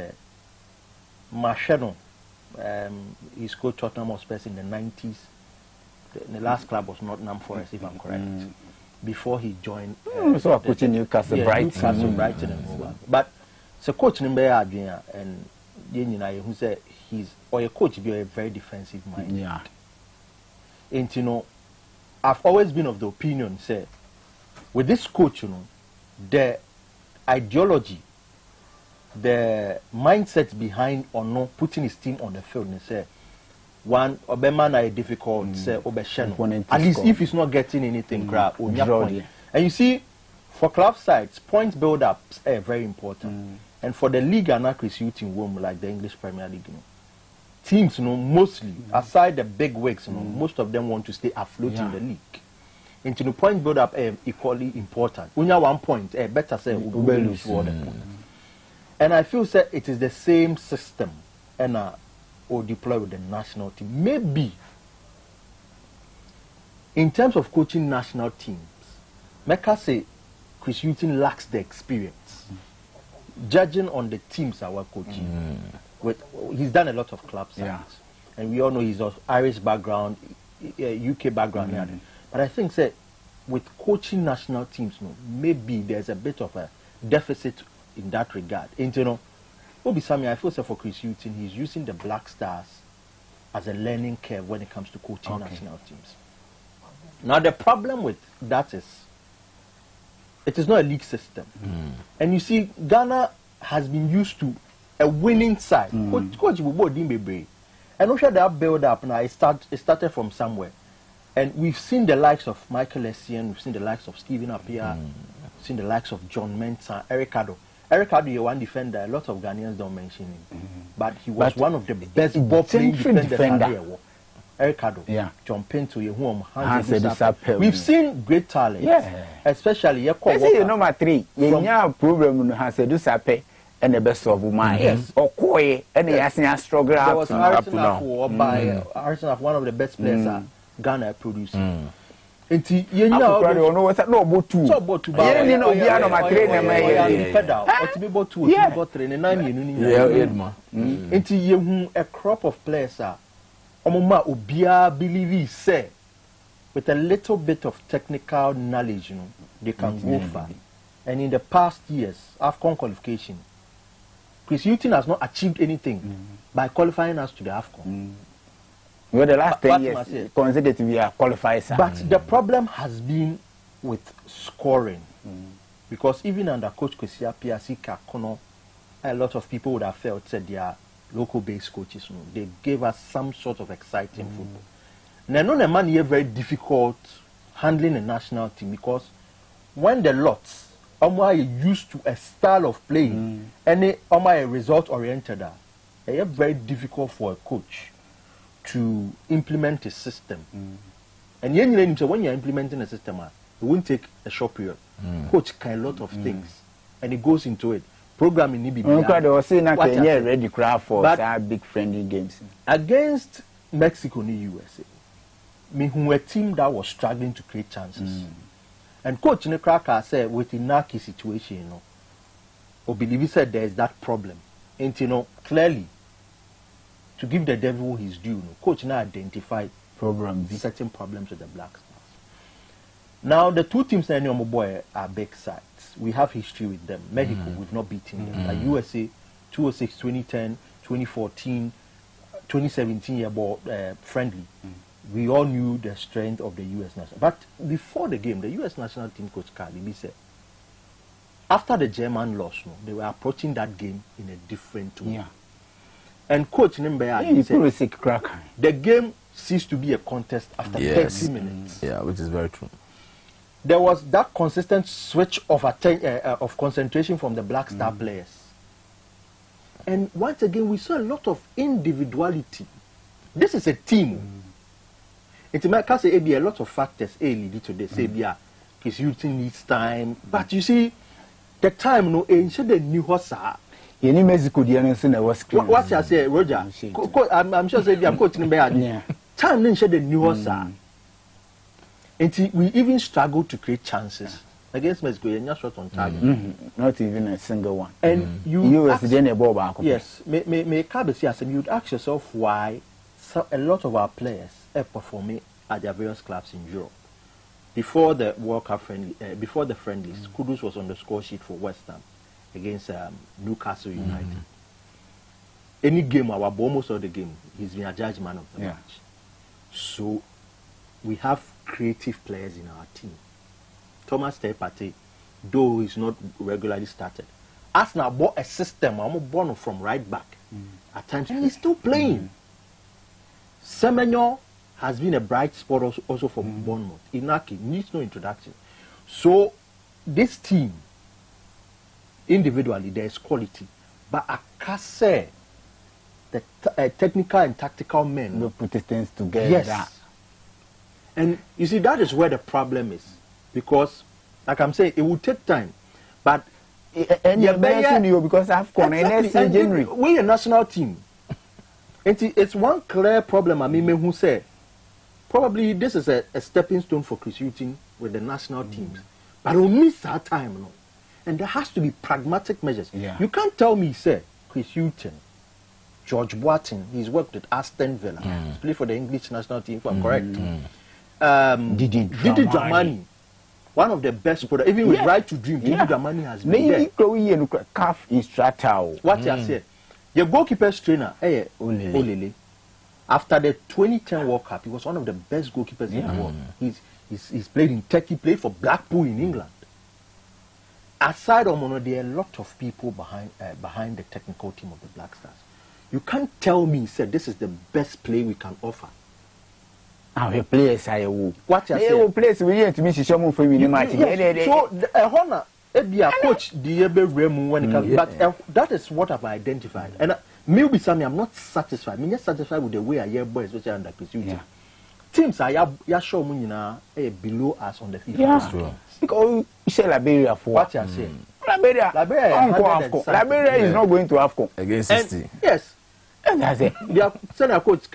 Marshall, he's coached Tottenham Hotspur in the 90s. The last club was Nottingham Forest, if I'm correct. Before he joined, so coaching Newcastle, Brighton, and over. But so coach and who said he's or a coach be a very defensive mind. And you know, I've always been of the opinion, say, with this coach, you know, the ideology, the mindset behind or not putting his team on the field, and say, one Obama na difficult, say Obesheno. At least if he's not getting anything, crap, and you see, for club sides, point build-ups are very important. And for the league and not recruiting room like the English Premier League, you know, teams, you know, mostly aside the big wigs, you know, most of them want to stay afloat in the league. And to the point build-up equally important. When you have 1 point, better say we lose for the point. And I feel that it is the same system and or deploy with the national team. Maybe in terms of coaching national teams, Mecca say Chris Hughton lacks the experience. Judging on the teams our coaching, he's done a lot of club sides, and we all know he's of Irish background, UK background. But I think that with coaching national teams, no, maybe there's a bit of a deficit in that regard. And you know, I feel so for Chris Hughton, he's using the Black Stars as a learning curve when it comes to coaching national teams. Now the problem with that is, it is not a league system. And you see, Ghana has been used to a winning side. Coach Bubo Dimbebre. And also that build up now, it started from somewhere. And we've seen the likes of Michael Essien, we've seen the likes of Stephen Appiah, we've seen the likes of John Mensah, Eric Addo. Eric Addo is one defender, a lot of Ghanaians don't mention him. But he was one of the best ball-playing defenders. Eric Addo, John Pinto, we've seen great talent, especially number 3. You have problem has to do sape and the best of my or Koi and the struggle. There was Arsenal, one of the best players Ghana producing. Enti yenya no what's no botu so botu ba ye no bia no ma train na pedal otibi botu otibi bo train na mienu ni nya enti yehu a crop of players omoma obia believe say with a little bit of technical knowledge, you know, they can go far. And in the past years, AFCON qualification, Chris Hughton has not achieved anything by qualifying us to the AFCON. Well, the last 10 years, considered to be a qualifier. But the problem has been with scoring. Because even under Coach Kwesi Appiah Kakono, a lot of people would have felt that they are local-based coaches. You know, they gave us some sort of exciting football. Now, no man here very difficult handling a national team because when the lots are used to a style of playing and they are result-oriented, they are very difficult for a coach to implement a system. And when you're implementing a system, it won't take a short period. Coach can a lot of things, and it goes into it. Programming need to be ready for big friendly games against Mexico and the USA. A team that was struggling to create chances, and coach in the cracker said with the Naki situation, you know, or believe he said there is that problem, and you know clearly. To give the devil his due, you know, coach now identified certain problems with the Black Stars. Now the two teams in Boy are big sides. We have history with them. Mexico, we've not beaten them. Like USA, 2006, 2010, 2014, 2017 year ball friendly. We all knew the strength of the US national. But before the game, the US national team coach Carly said, after the German loss, you know, they were approaching that game in a different way. And coach Nimbeya said, the game ceased to be a contest after 30 minutes. Yeah, which is very true. There was that consistent switch of concentration from the Black Star players. And once again, we saw a lot of individuality. This is a team. It might say a lot of factors lead to this. His youth needs time. But you see, the time no the new horse. You need Mexico, the answer was clear. What I say, Roger? I'm sure I'm coaching bad. Time didn't share the nuance. And we even struggled to create chances against Mexico. You're not shot on target. Not even a single one. And you as a ball back. Yes, may Kabesi, you'd ask yourself why a lot of our players are performing at their various clubs in Europe. Before the World Cup friendly, before the friendlies, Kudus was on the score sheet for West Ham against Newcastle United. Any game, almost all the game, he's been a judge man of the match. So we have creative players in our team. Thomas Tepate, though he's not regularly started, Arsenal bought a system. I'm born from right back at times, and he's still playing. Semenyo has been a bright spot also for Bournemouth. Inaki needs no introduction. So this team, individually, there is quality, but I can't say the technical and tactical men will put things together. Yes. And you see, that is where the problem is, because, like I'm saying, it will take time, but and you're better you because I've gone exactly. January. We a national team. It's one clear problem. I mean, who say probably this is a stepping stone for Chris Hughton with the national teams, but we'll miss our time, no. And there has to be pragmatic measures. Yeah. You can't tell me, say, Chris Hughton, George Boateng, he's worked at Aston Villa, he's played for the English national team, if I'm correct. Didi Dramani, one of the best players, even with Right to Dream, Didi Dramani has been there. Calf instructor. What I say, your goalkeeper's trainer, Olele, after the 2010 World Cup, he was one of the best goalkeepers in the world. He's played in Turkey, played for Blackpool in England. Aside Omono, there are a lot of people behind the technical team of the Black Stars. You can't tell me, said this is the best play we can offer. Our players are who? What you say? Players we need to be shown for me match. So honor, a coach the remu when it comes, but that is what I've identified. And maybe some I'm not satisfied. I'm not satisfied with the way I hear boys, especially under Chris Hughton. Teams are show me below us on the field. Yeah. Because you say Liberia for what you say. Liberia is not going to AFCON against 60. Yes. And that's it. They are sending a coach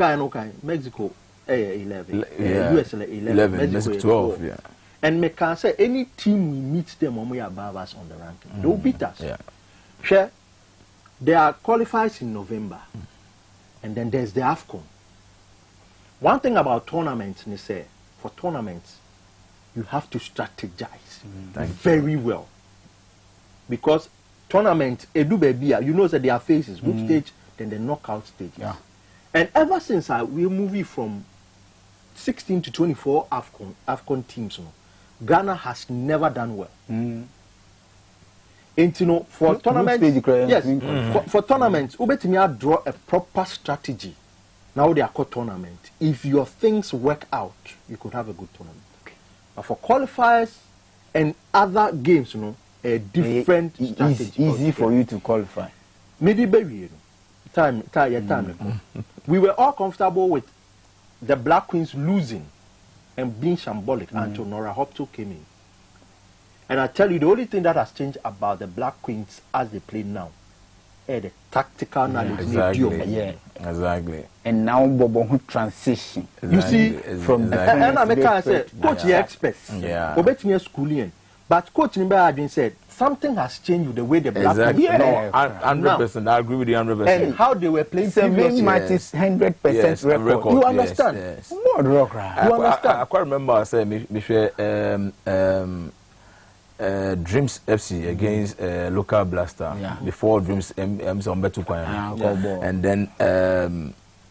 Mexico 11, US 11, Mexico 12. Yeah. And me can say any team we meet them when we are above us on the ranking, they will beat us. Yeah. Sure. They are qualified in November, and then there's the AFCON. One thing about tournaments, they say, for tournaments, you have to strategize very well. Because tournament, you know that there are phases, group stage, then the knockout stages. Yeah. And ever since we're moving from 16 to 24 AFCON teams, Ghana has never done well. And you know, for tournaments, yes, for tournaments, Ubetimi draw a proper strategy. Now they are called tournament. If your things work out, you could have a good tournament. Okay. But for qualifiers and other games, a different strategy. Easy for you to qualify. Maybe baby, time. We were all comfortable with the Black Queens losing and being shambolic until Nora Hopto came in. And I tell you, the only thing that has changed about the Black Queens as they play now, the tactical knowledge. Exactly. And now Bobo transition. You see, from the and I said, coach, you're experts. Yeah. Obey schooling. But Coach Nimba said something has changed with the way the Black Queens. No, 100%. I agree with you 100%. And how they were playing 7 matches, 100% record. You understand? Yes. You understand? I quite remember I said, Dreams FC against local blaster before Dreams and then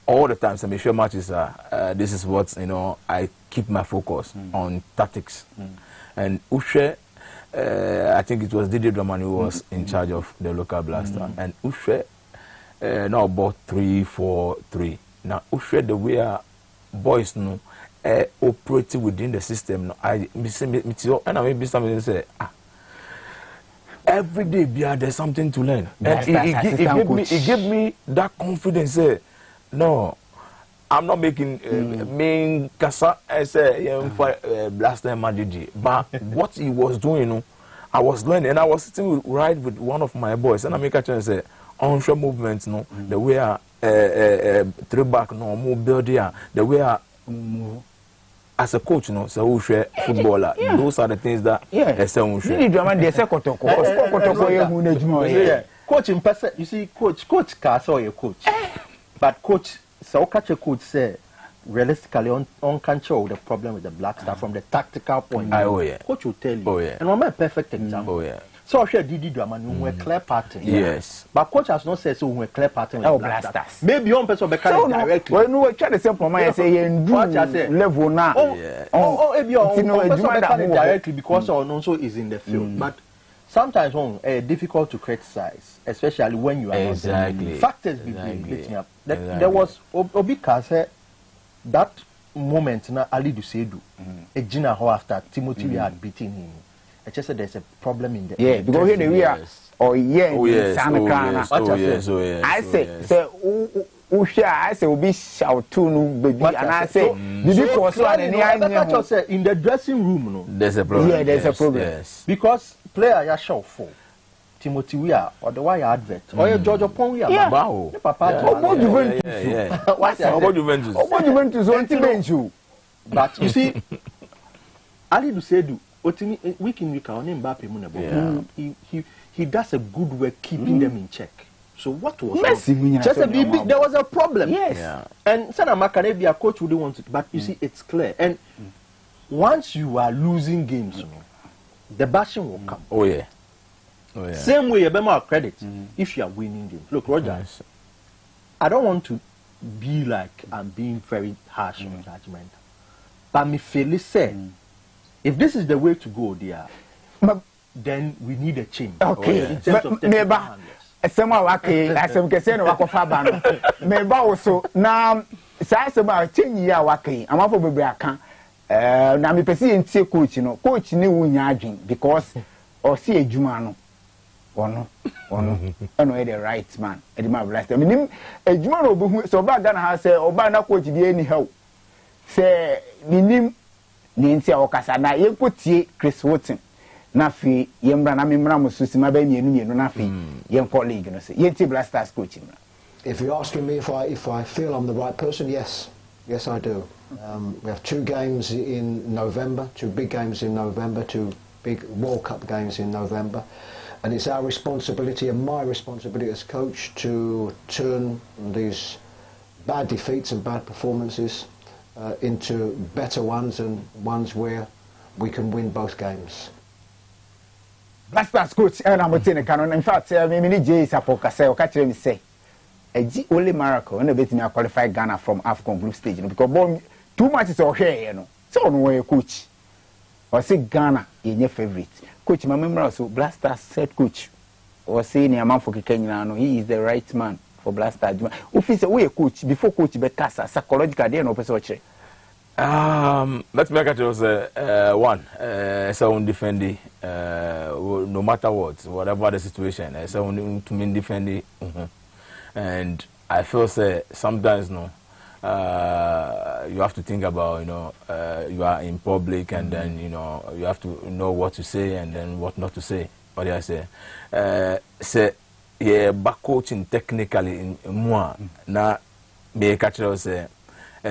all the time some sure matches are this is what I keep my focus on tactics and Ushe I think it was Didi Dramani who was in charge of the local blaster and Ushe now about 3-4-3 now Ushe the way boys operating within the system. And I maybe something say, every day there's something to learn. And it gave me that confidence. No, I'm not making main kasa as a blaster Majiji. But what he was doing, I was learning, and I was sitting right with one of my boys, and I make a chance say, onshore movements, the way 3-back, move build here, the way as a coach, so who share footballer. Those are the things that coach in person, you see, coach Castle, your coach. But coach, so catch a coach say realistically on control the problem with the Black Star from the tactical point. Coach will tell you. And I'm a perfect example. So she did drama, we a clear pattern. Yes. But coach has not said so we a clear pattern. Oh, blasters. Maybe one person be directly. When we try to say for my say level now. Maybe one person be directly because also is in the field. But sometimes difficult to criticize, especially when you are exactly factors beating up. There was Obika said that moment na Ali Dusedu, a Gina ho after Timothy had beaten him. I just said there's a problem in the because here we are. I say I say we shout to no baby and I say in the dressing room no there's a problem. Yeah, there's a problem. Yes. Because player ya show for Timothy we are or the why advert or your George Pong we are papa about Juventus on bench you. But you see Ali Dusedu week in week on Mbappe Munabo. He does a good work keeping them in check. So what was just a bit, there was a problem. Yes. Yeah. And Sana Makarabia coach wouldn't want it, but you see it's clear. And once you are losing games, the bashing will come. Oh yeah. Oh yeah. Same way you have more credit if you are winning games. Look, Roger, I don't want to be like I'm being very harsh or judgmental. But me feel say if this is the way to go there, then we need a change. Okay. In terms of technical handlers. Someone asem kese no wakofa ba no me ba wo so na sa asem a chenyi ya wakai amafo bebre aka na me pese entie coach ne wunya adwen because o se adwuma no ono eno e the right man e the man right me nim adwuma no obehu so ba Ghana ha say oba na coach bi eni help say nim ni ntia okasa na yekotie Chris Wotton na fi yembra na memra mususi mabe mienu na fi yen colleague no say yenti Blasters coach. If you're asking me if I feel I'm the right person, yes I do. We have 2 games in November, 2 big games in November, 2 big World Cup games in November, and it's our responsibility and my responsibility as coach to turn these bad defeats and bad performances into better ones and ones where we can win both games. Blasters coach and I'm saying canon. In fact, me Jay Sapoka say o catch me say only miracle when bet me qualify Ghana from AFCON group stage because too much is all here so no way coach or say Ghana your favorite coach my member so Blasters said coach or say ni man for Kenya no he is the right man for Blasters. If say we coach before coach be cast psychological dey no person check. Let's make it was one. Someone defending, no matter what, whatever the situation, someone to me defending, and I feel say sometimes you have to think about you are in public and then you have to know what to say and then what not to say. What do I say? Say back coaching technically in moi na me catch say.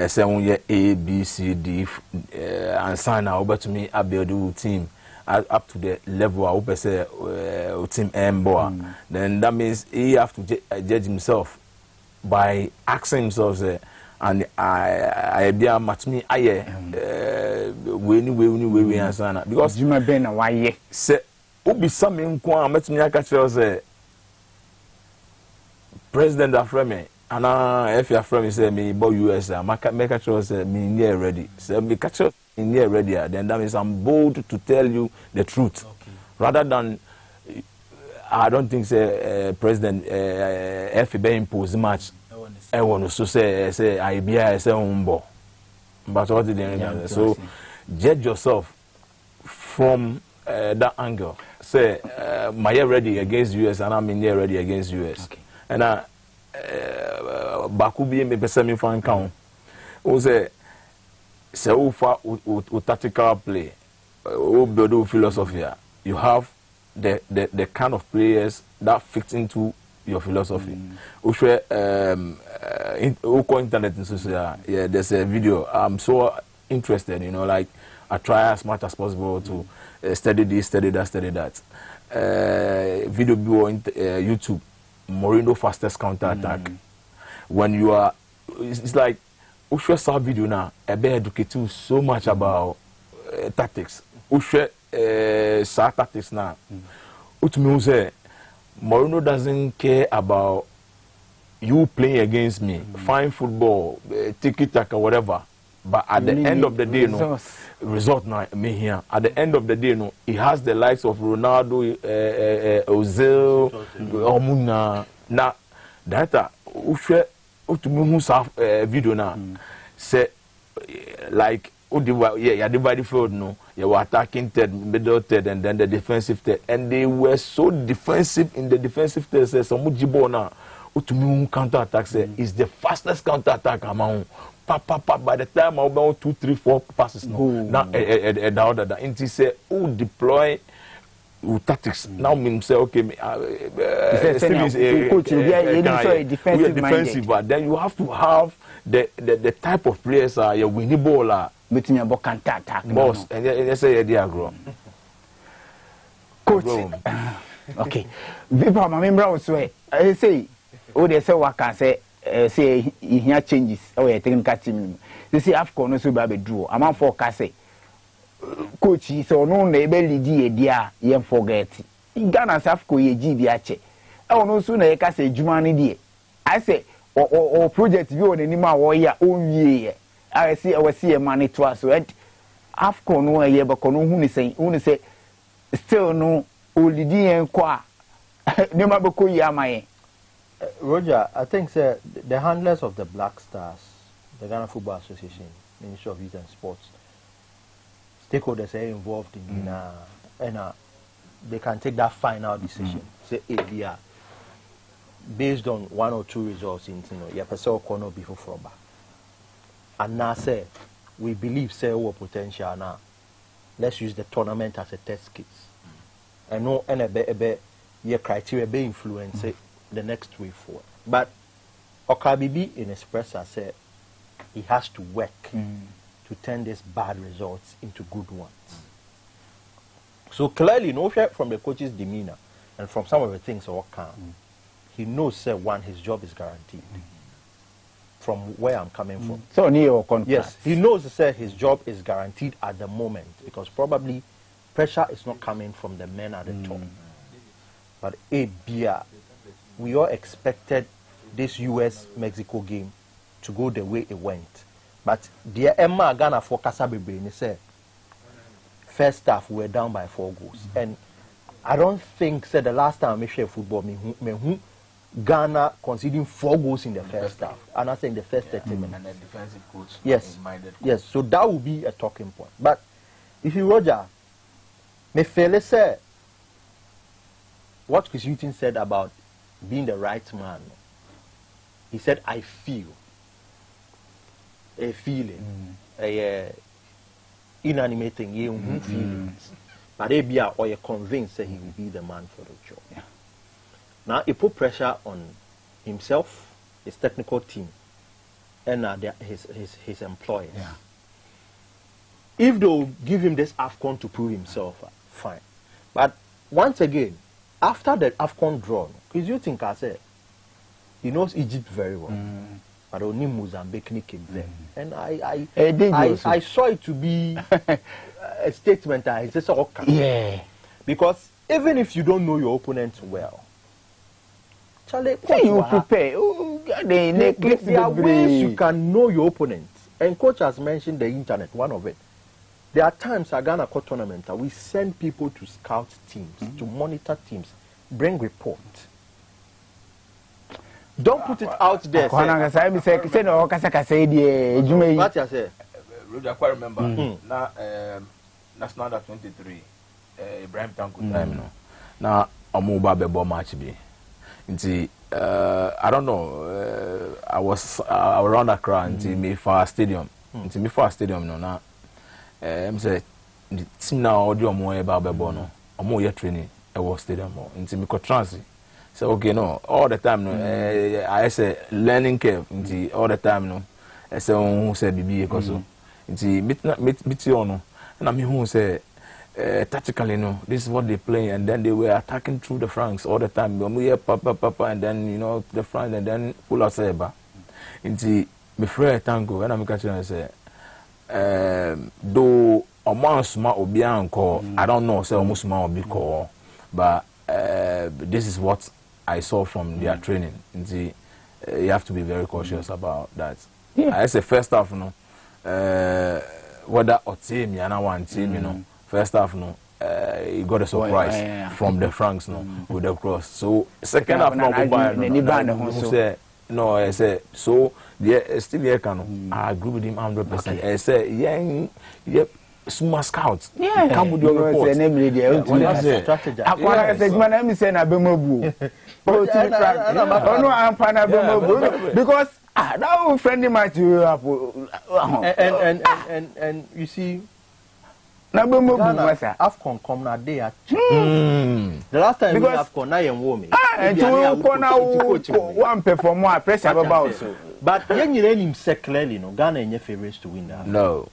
Say on your A, B, C, D, and sign over to me, I build the team up to the level I hope say team M boy. Then that means he have to judge himself by asking himself, and I be a match me, we answer because you might be a why say, Ubi something, met me, I catch us President Afreme. And if your friend say me about US, make sure say me near ready. Say me catch up in near ready. Then that means I'm bold to tell you the truth, rather than I don't think say President FB impose much. I want to say I be say umbo, but what did they so judge yourself from that angle. Say my ready against US and I'm in near ready against US, and Bakubi me pese me fan count. O say ufa tactical play, o build philosophy. You have the kind of players that fit into your philosophy. O share internet and social. Yeah, there's a video. I'm so interested. Like I try as much as possible to study this, study that, study that. Video on YouTube. Mourinho fastest counter attack. When you are, it's like Ushe saw video now. I be educated so much about tactics. Ushe saw tactics now. utumi say Mourinho doesn't care about you playing against me, fine football, tiki-taka, whatever. But at the end of the day, result now me here. At the end of the day, he has the likes of Ronaldo, Ozil, Omuna. Now, that video now say like yeah, the field no, you were attacking third, middle third, and then the defensive third, and they were so defensive in the defensive third. Say some Mujibona, counter attack is the fastest counter attack among. By the time I about 2, 3, 4 passes now and he say deploy tactics now me say okay defensive but then you have to have the type of players you winning ball meeting about counter attack boss and you say grow coach okay people my member also I say they say what can say say here changes our technical team. They say Afcon no so be draw. Among forecast coach so no na ebe lidi e dia ye forget. In Ghana Afcon ye gi bi ache. E ono so na ye ka say juma ni die. I say o project bi on anim a wo ya onwie ye. I say we see e money to us so Afcon no ye be kono hu ni say still no o lidi en kwa. Ne ma be ko yi amaye. Roger, I think the handlers of the Black Stars, the Ghana Football Association, Ministry of Youth and Sports, stakeholders are involved in and they can take that final decision. Say, based on 1 or 2 results in your person corner before Froba. And now say we believe say our potential now. Let's use the tournament as a test case. And no your criteria be influence the next way forward. But Okabibi in Espresso said he has to work to turn these bad results into good ones. So clearly, no fear from the coach's demeanor and from some of the things that come, he knows one, his job is guaranteed. From where I'm coming from. So near contract. Yes, he knows his job is guaranteed at the moment because probably pressure is not coming from the men at the top. But we all expected this US-Mexico game to go the way it went. But the Emma Ghana for Kasabibe said, first half we were down by 4 goals. And I don't think the last time I share football, Ghana conceding 4 goals in the first half. And I think the first 30 minutes. And the defensive coach yes, so that will be a talking point. But if you Roger, me feel say what Chris Hughton said about being the right man. He said, I feel a feeling, inanimating feelings. But or you're convinced that he will be the man for the job. Yeah. Now, he put pressure on himself, his technical team, and his employers. Yeah. If they'll give him this AFCON to prove himself, fine. But once again, after the AFCON draw, because you think I said, he knows Egypt very well. But only Mozambique came there. And I saw it to be a statement that is just okay. Yeah. Because even if you don't know your opponent well, Charlie, you prepare. There are ways you can know your opponent. And coach has mentioned the internet, one of it. There are times at Ghana Cup tournament we send people to scout teams, to monitor teams, bring reports. Don't put it out there. What I say? I quite remember. Now, National Under 23, Ibrahim Tanko time. Now, a mobile bebo match be. I don't know. I was around Accra until me for stadium. Until me for stadium, no now. I'm say the team now audio more about bebo no. I'm more yet training. I was stadium more. Until me could transit. So okay, no, all the time, no. I say learning curve. Until all the time, no. I say who say BB because so. Until meet you no. And I mean who say tactically, no. This is what they play, and then they were attacking through the flanks all the time. We hear papa, and then the front, and then pull out saber. Until me friend Tango, and I'm catching and say, though a man smart or be uncle, I don't know, say almost smart or be call, but. this is what I saw from their training. You have to be very cautious about that. Yeah. I say first half, whether or team, one team, first half, he got a surprise from the Franks, with the cross. So second half, no, I say so. Yeah, still here I agree with him 100%. I say, yeah, small scouts. Yeah, come with your report. Strategy. I said, man, I'm saying I be mobile. Oh no, I'm fine. I be mobile because now friendly match you have. And you see. Na be mobile, Afcon come na day at. The last time we Afcon na yen wo me. And to corner one perform more pressure about so. But yen you him say clearly no Ghana any favorites to win that. No.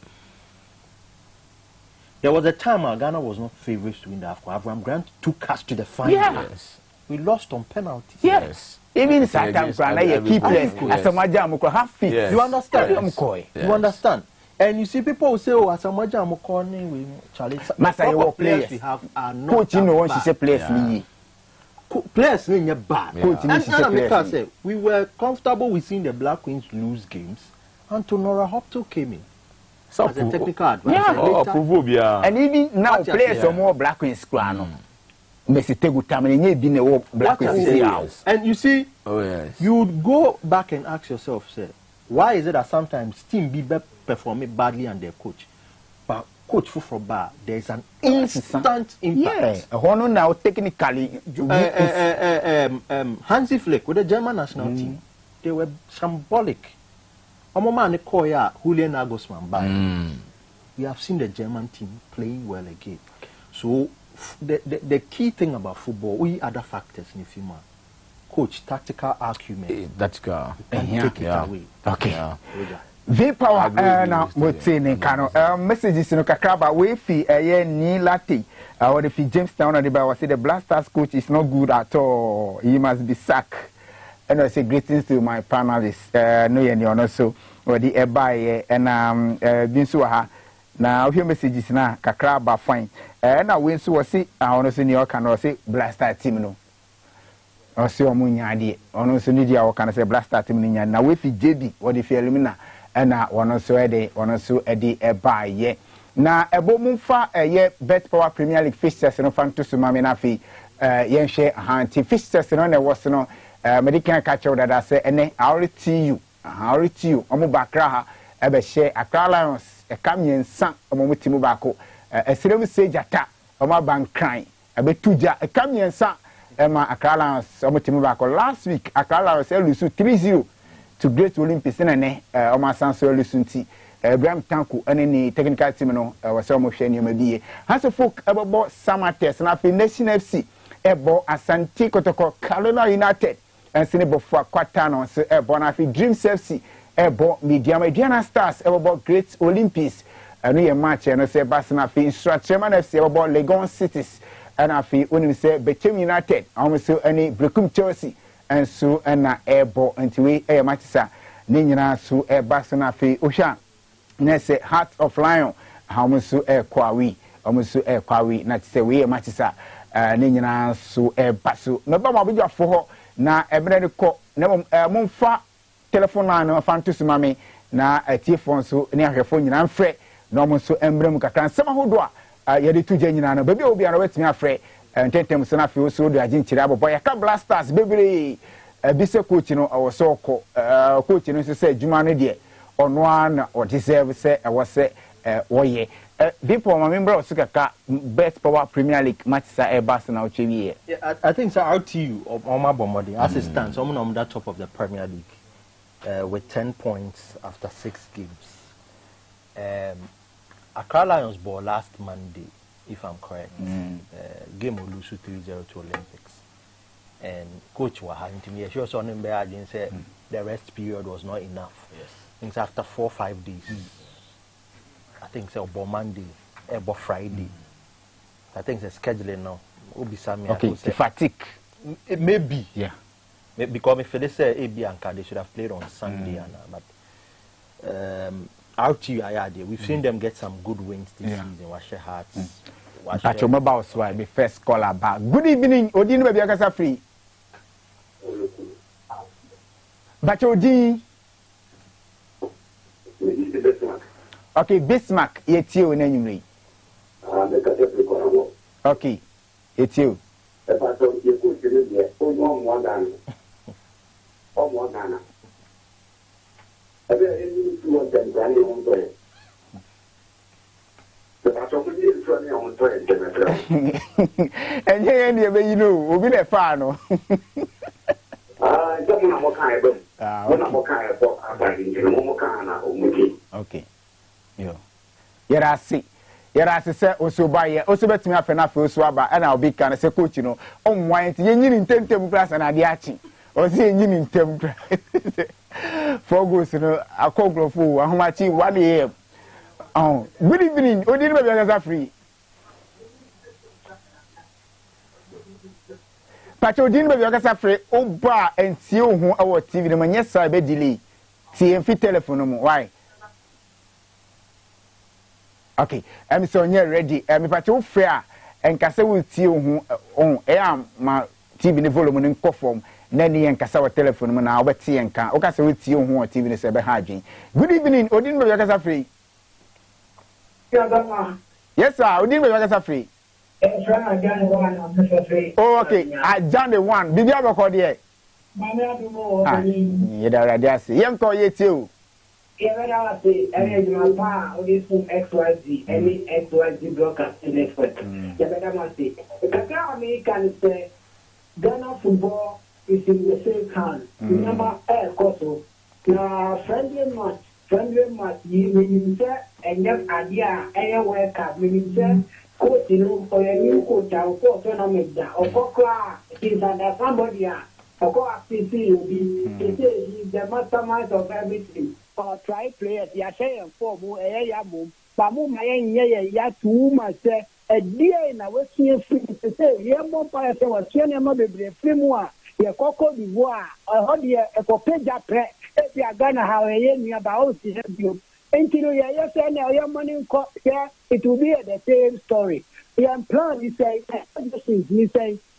There was a time Ghana was not favorites to win the AFCON. Abraham Grant took us to the final. Yes. We lost on penalties. Yes. Even Satan Prana, you keep playing. As a Majam, half feet. You understand? You understand? And you see people who say, oh, as a Majam, we Charlie. Master, players we have are not. Coach, you know what she said, players. Players in your bad. And we were comfortable with seeing the Black Queens lose games until Nora Hopto came in. As a technical advisor. And even now, players are more Black Queens. Black Queens. And you see, you would go back and ask yourself, say, why is it that sometimes team be performing badly and their coach? But coach for bar, there's an instant impact. Yeah, now technically, Hansi Flick with the German national team, they were symbolic. Julian Nagelsmann. We have seen the German team playing well again. So the key thing about football, we other factors in FIMA. Coach, tactical acumen. Tactical. Take it away. Okay. V-Power now would say messages in Kakraba we fee ni latte. Or if Jamestown or the Bible say the Blasters coach is not good at all. He must be sacked. And I say greetings to my panelists. No, you so or the Ebaye and Binsuaha. Now, your messages now, Kakraba fine. And I win so see, I want to see New York and say Blaster team. No, or see Omunyadi, or no, so need you can say Blaster team. Now, with JB or the Fielmina, and I want to so Eddie Ebaye. Now, a bomufa a year Bet Power Premier League fixtures and fan to Sumaminafi, Yenshe Hanti fixtures and on the was no. Medical catcher that I say, and I already see you, Omo Bakraha, Ebe share Accra Lions, a Camion San, Omo Timubako, a Slim Sage attack, Oma Bank crying, a bit tuja, a Camion San, Emma Accra Lions, Omo Timubako. Last week, Accra Lions lose 3-0 to Great Olympics, and Oma Sanso Lusunti, Bram Tanku, and any technical team, was Omo Shani Mabie. Has a folk about summer test, and I feel Nation FC, Ebo Asante Kotoko, Carolina United. And Senebo for Quatano, so Bonafi Dreams FC, Ebo Mediana Stars, about Great Olympics, and we a match, and I say Basanafi, Stratchaman FC, about Legon Cities, and I feel when we say Bechem United, almost any Brooklyn Chelsea, and so and Ebo, and to we a matcha, Nina, so a Basanafi, Usha, Nesse Heart of Lion, how much so a Kwawi, almost so a Kwawi, not say we a matcha, Nina, so a Basu, no Bama for na ebrede ko na momfa telephone line fa nto sumame na atiefo nso ne ahwefo nyina mfrɛ na mo nso embrem kakra nsɛm ahodo a yɛde tugya nyina no baabi obi ara wetumi afrɛ ntentem so na afei oso do agye nkyire abobɔ yɛka Blasters bebre bise coach no ɔwɔ sɛ coach no nso sɛ adwuma no deɛ ɔno ana ɔdeserve sɛ ɛwɔ sɛ wɔyɛ people remember Osukaka Bet Power Premier League match sa Airbus na Ochewie. Yeah, I think so RTU on my bomodi as it stands, someone on that top of the Premier League with 10 points after 6 games. Accra Lions ball last Monday, if I'm correct. Game will lose 3-0 to Olympics. And coach was having to me. She was on him by and said the rest period was not enough. Yes. I think after 4 or 5 days. I think so about Monday, about Friday. I think the scheduling now. Okay, the fatigue. It may be. Yeah. Because if they say AB and they should have played on Sunday, but RTU, we've seen them get some good wins this season. Wash your hearts. Pacho mobile so be first caller back. Good evening, Odin baby akasa free. Pacho Odin. Okay, Bismarck, it's you in any okay, it's you. And here, you know, we'll be there far, no. Okay. Yo. Yera se also buy also bet me afena for so aba and I'll be can say coach no on wine yin tentem class and adiachi o say yin tentem for goes no akogrofo ahomachi 1 AM. Oh, good evening. Odin baby akasa free. Pacho Odin baby akasa free oba entie ohun awo TV no manye sa be delay. Tie mfi telephone mo why? Okay, so you're ready. Me pacho fair and kasa will tie ohun on ma TV ni volume ni form na ni kasa wa telephone mo na obeti enka. O kasa will tie ohun TV ni se be ha adwen. Good evening. Odin baby akasa free. Yes, sir. Odin baby akasa free. Oh, okay. I John the one. Bibi abako there. You da ready ase. Yem ko ye too. Yeah, I say, my pa, this from XYZ, any XYZ broadcasting expert. Yeah, but I must say, the American say, Ghana football is in the same hand. Remember, Koso. Now, friendly match, you say, and just idea, and work up, when you say, coach, you know, for a new coach, or for tournament, or for he's under somebody, or for activity, he's the mastermind of everything. Or try players, ya say and for more ya move, but more my ya too much a dear in a Western free to say, yeah, more fire was Kenya Mobile, free more, ya coco de bois, or how dear a copeja pre, if you are gonna have a year about you. Until you say now your money here, it will be the same story. Your plan is say,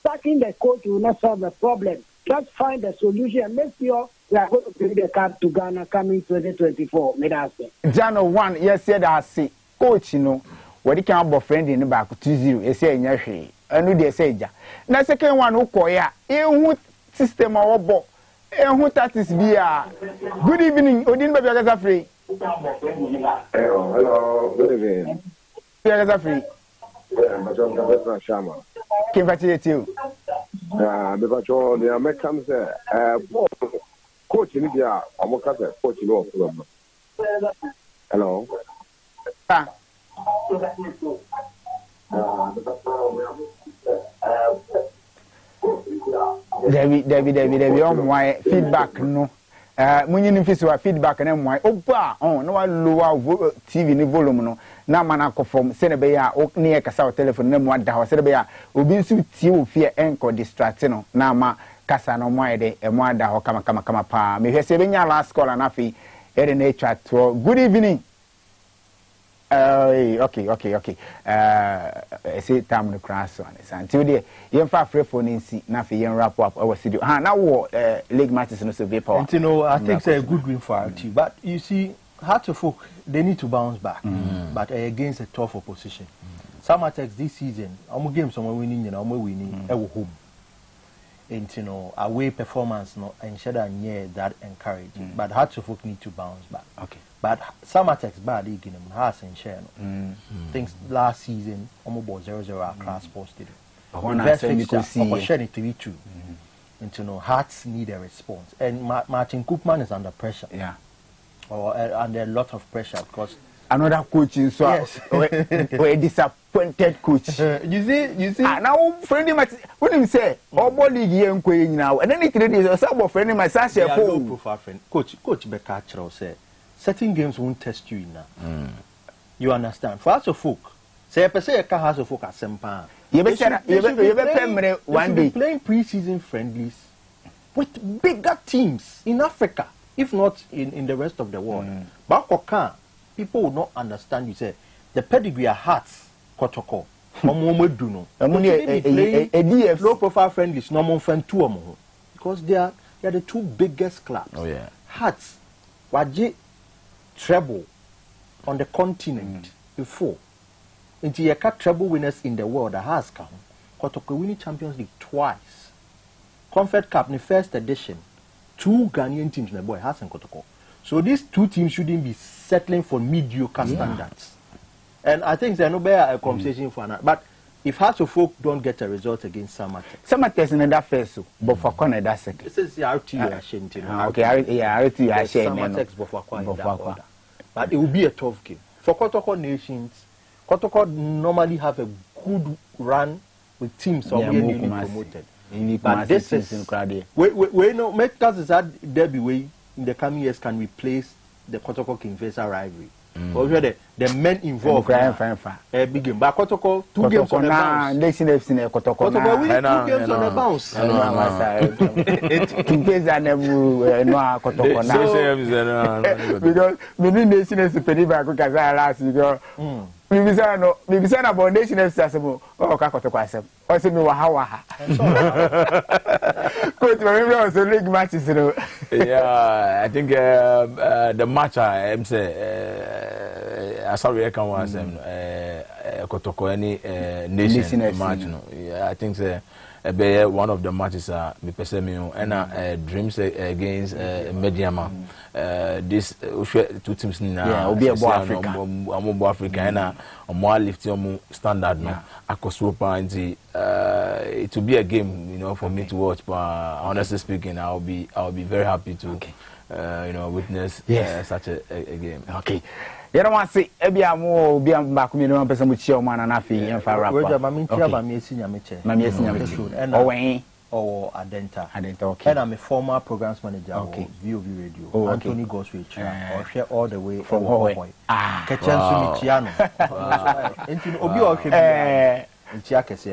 sacking the coach will not solve the problem. Just find a solution. Make sure we are going to bring the cup to Ghana coming 2024. Jano 1, yes, said I see. Coach, you know, what you can have friend in the back 2-0, you say in your shade. I know they say, now, second one, who call ya, a system or bo, and who that is be good evening, Odin Baby free. Hello, good evening. Free. But I'm the Shama. Congratulate you. Because the Americans coach in India, I'm a coach in all. Hello. David, on my feedback no. Munyin fisi feedback na mwai oba no wa lower TV ni volume no na mana kofom se ne be ya o ne e kasa o telephone na mu ada ho se ne be ya obi nsu tie o fie enko distract no na ma kasa no mwai de e mu ada ho kama pa me hwese be nya last call na fi ere na chat to good evening. Okay. Say time no crash on it. Until there, you fa free phone in see na fi yen wrap up our studio. Now what league matches no so be power. And you know, I think it's a good win for our team. But you see, Hearts of Oak, they need to bounce back. But against a tough opposition. Samatex this season, I'm games someone winning, you know, I'm winning home. And you know, away performance no ensure that encouraging. But Hearts of Oak need to bounce back. Okay. But Samatex bad league in them has and share. Things last season almost 0-0 across posted. Best fixture share it 3-2. And you know, Hearts need a response. And Martin Koopman is under pressure. Yeah. Or under a lot of pressure because another coach in so yes. a disappointed coach. You see. Now friendly match. What do you say? All league here in now. And then it is some friendly match. Coach Becker said. Certain games won't test you enough. You understand? For House of Folk, say a person a House of Folk at Sempa. You be playing pre-season friendlies with bigger teams in Africa, if not in the rest of the world. But people will not understand. You say the pedigree are Hearts, Kotoko. Omo no. Low profile friendlies no more fan two because they are the two biggest clubs. Oh yeah. Hearts waje treble on the continent before. Into your treble winners in the world that has come. Kotoko winning Champions League twice. Comfort Cup in the first edition. 2 Ghanaian teams in the boy has and Kotoko. So these two teams shouldn't be settling for mediocre standards. And I think there's no better conversation for that. But if Hearts of Folk don't get a result against Samatex in that first, but for corner that's second. This is the RTU Ashanti. Okay, RTU Ashanti. Samatex Bofakwa. But it will be a tough game. For Kotoko nations, Kotoko normally have a good run with teams already promoted. But this is we know make us that Derby way in the coming years can replace the Kotoko Kingfisher rivalry. Because the men involved a big game. But Kotoko 2 games on the bounce. Nation FC ne Kotoko na 2 games on the bounce. Kingfisher never no Kotoko na. Because we need Nation FC pediba ko kaza last year. Bibisa na about Nation FC asemo. Oh ka Kotoko asem. O se mi waha. Coach, remember also league matches, you know. Yeah, I think the match I say sorry I can was Kotoko any nation match no. Yeah, I think one of the matches me perceive and dreams against Agyemang. This two teams now be a Africa. I'm Africa and more lifting standard no. It will be a game, you know, for me to watch. But honestly speaking, I'll be very happy to, witness such a game. Okay. You don't want to see Ebiamo be back with one person with your man and a fee and fire. Or Adenta. Okay. And I'm a former programs manager of VOV Radio. Anthony goes with you. Or share all the way from Hawaii.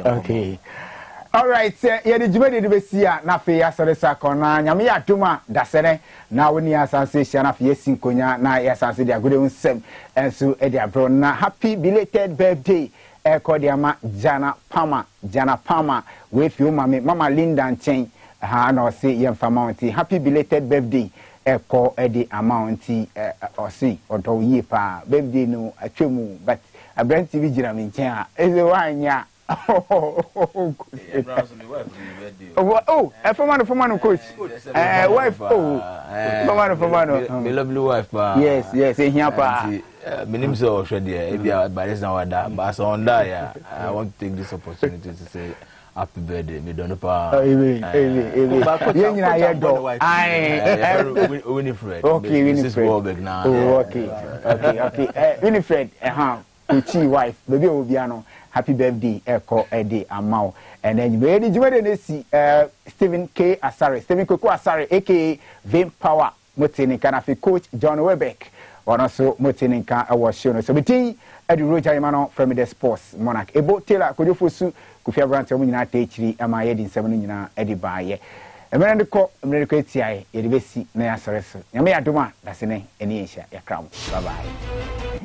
Okay. All right, yeah, the Jumedi de Bessia, Nafi, Asaresa Kona, Yamia Duma, Dasene, now when you are sensation of Yesin Konya, now yes, I see the good sem, and so Edia Brona. Happy belated birthday, Kodiama, Jana Palmer, with you, Mama Linda and Chain, no say young Famonti. Happy belated birthday, Echo Eddie Amounty, or see, or do ye pa, birthday no, a chumu, but a brand TV Jiramin Chia, is the wine, yeah. Oh, from one coach. Wife, from one. My lovely wife. Yes, here, pa. My name is Oshadi. By this now, but on that, I want to take this opportunity to say happy birthday. Me don't know. Winifred. Okay, Winifred. Okay. Winifred, Uchi wife, baby Obiano. Happy birthday, Echo Eddie Amau. And then you made Stephen K. Asare, Stephen Koko Asare, aka Vim Power, Motininka, Nafi coach John Webeck, or also Motininka, our show. So, between Eddie Roger Emano from the sports monarch. Ebo Taylor, could you foresee Kufia Brant, Omina H3, am I in 7 Eddie Baye? A man in the court, American TI, Edibesi, Naya Sareso. Yamea Duma, that's the name, and Asia, your crown. Bye bye.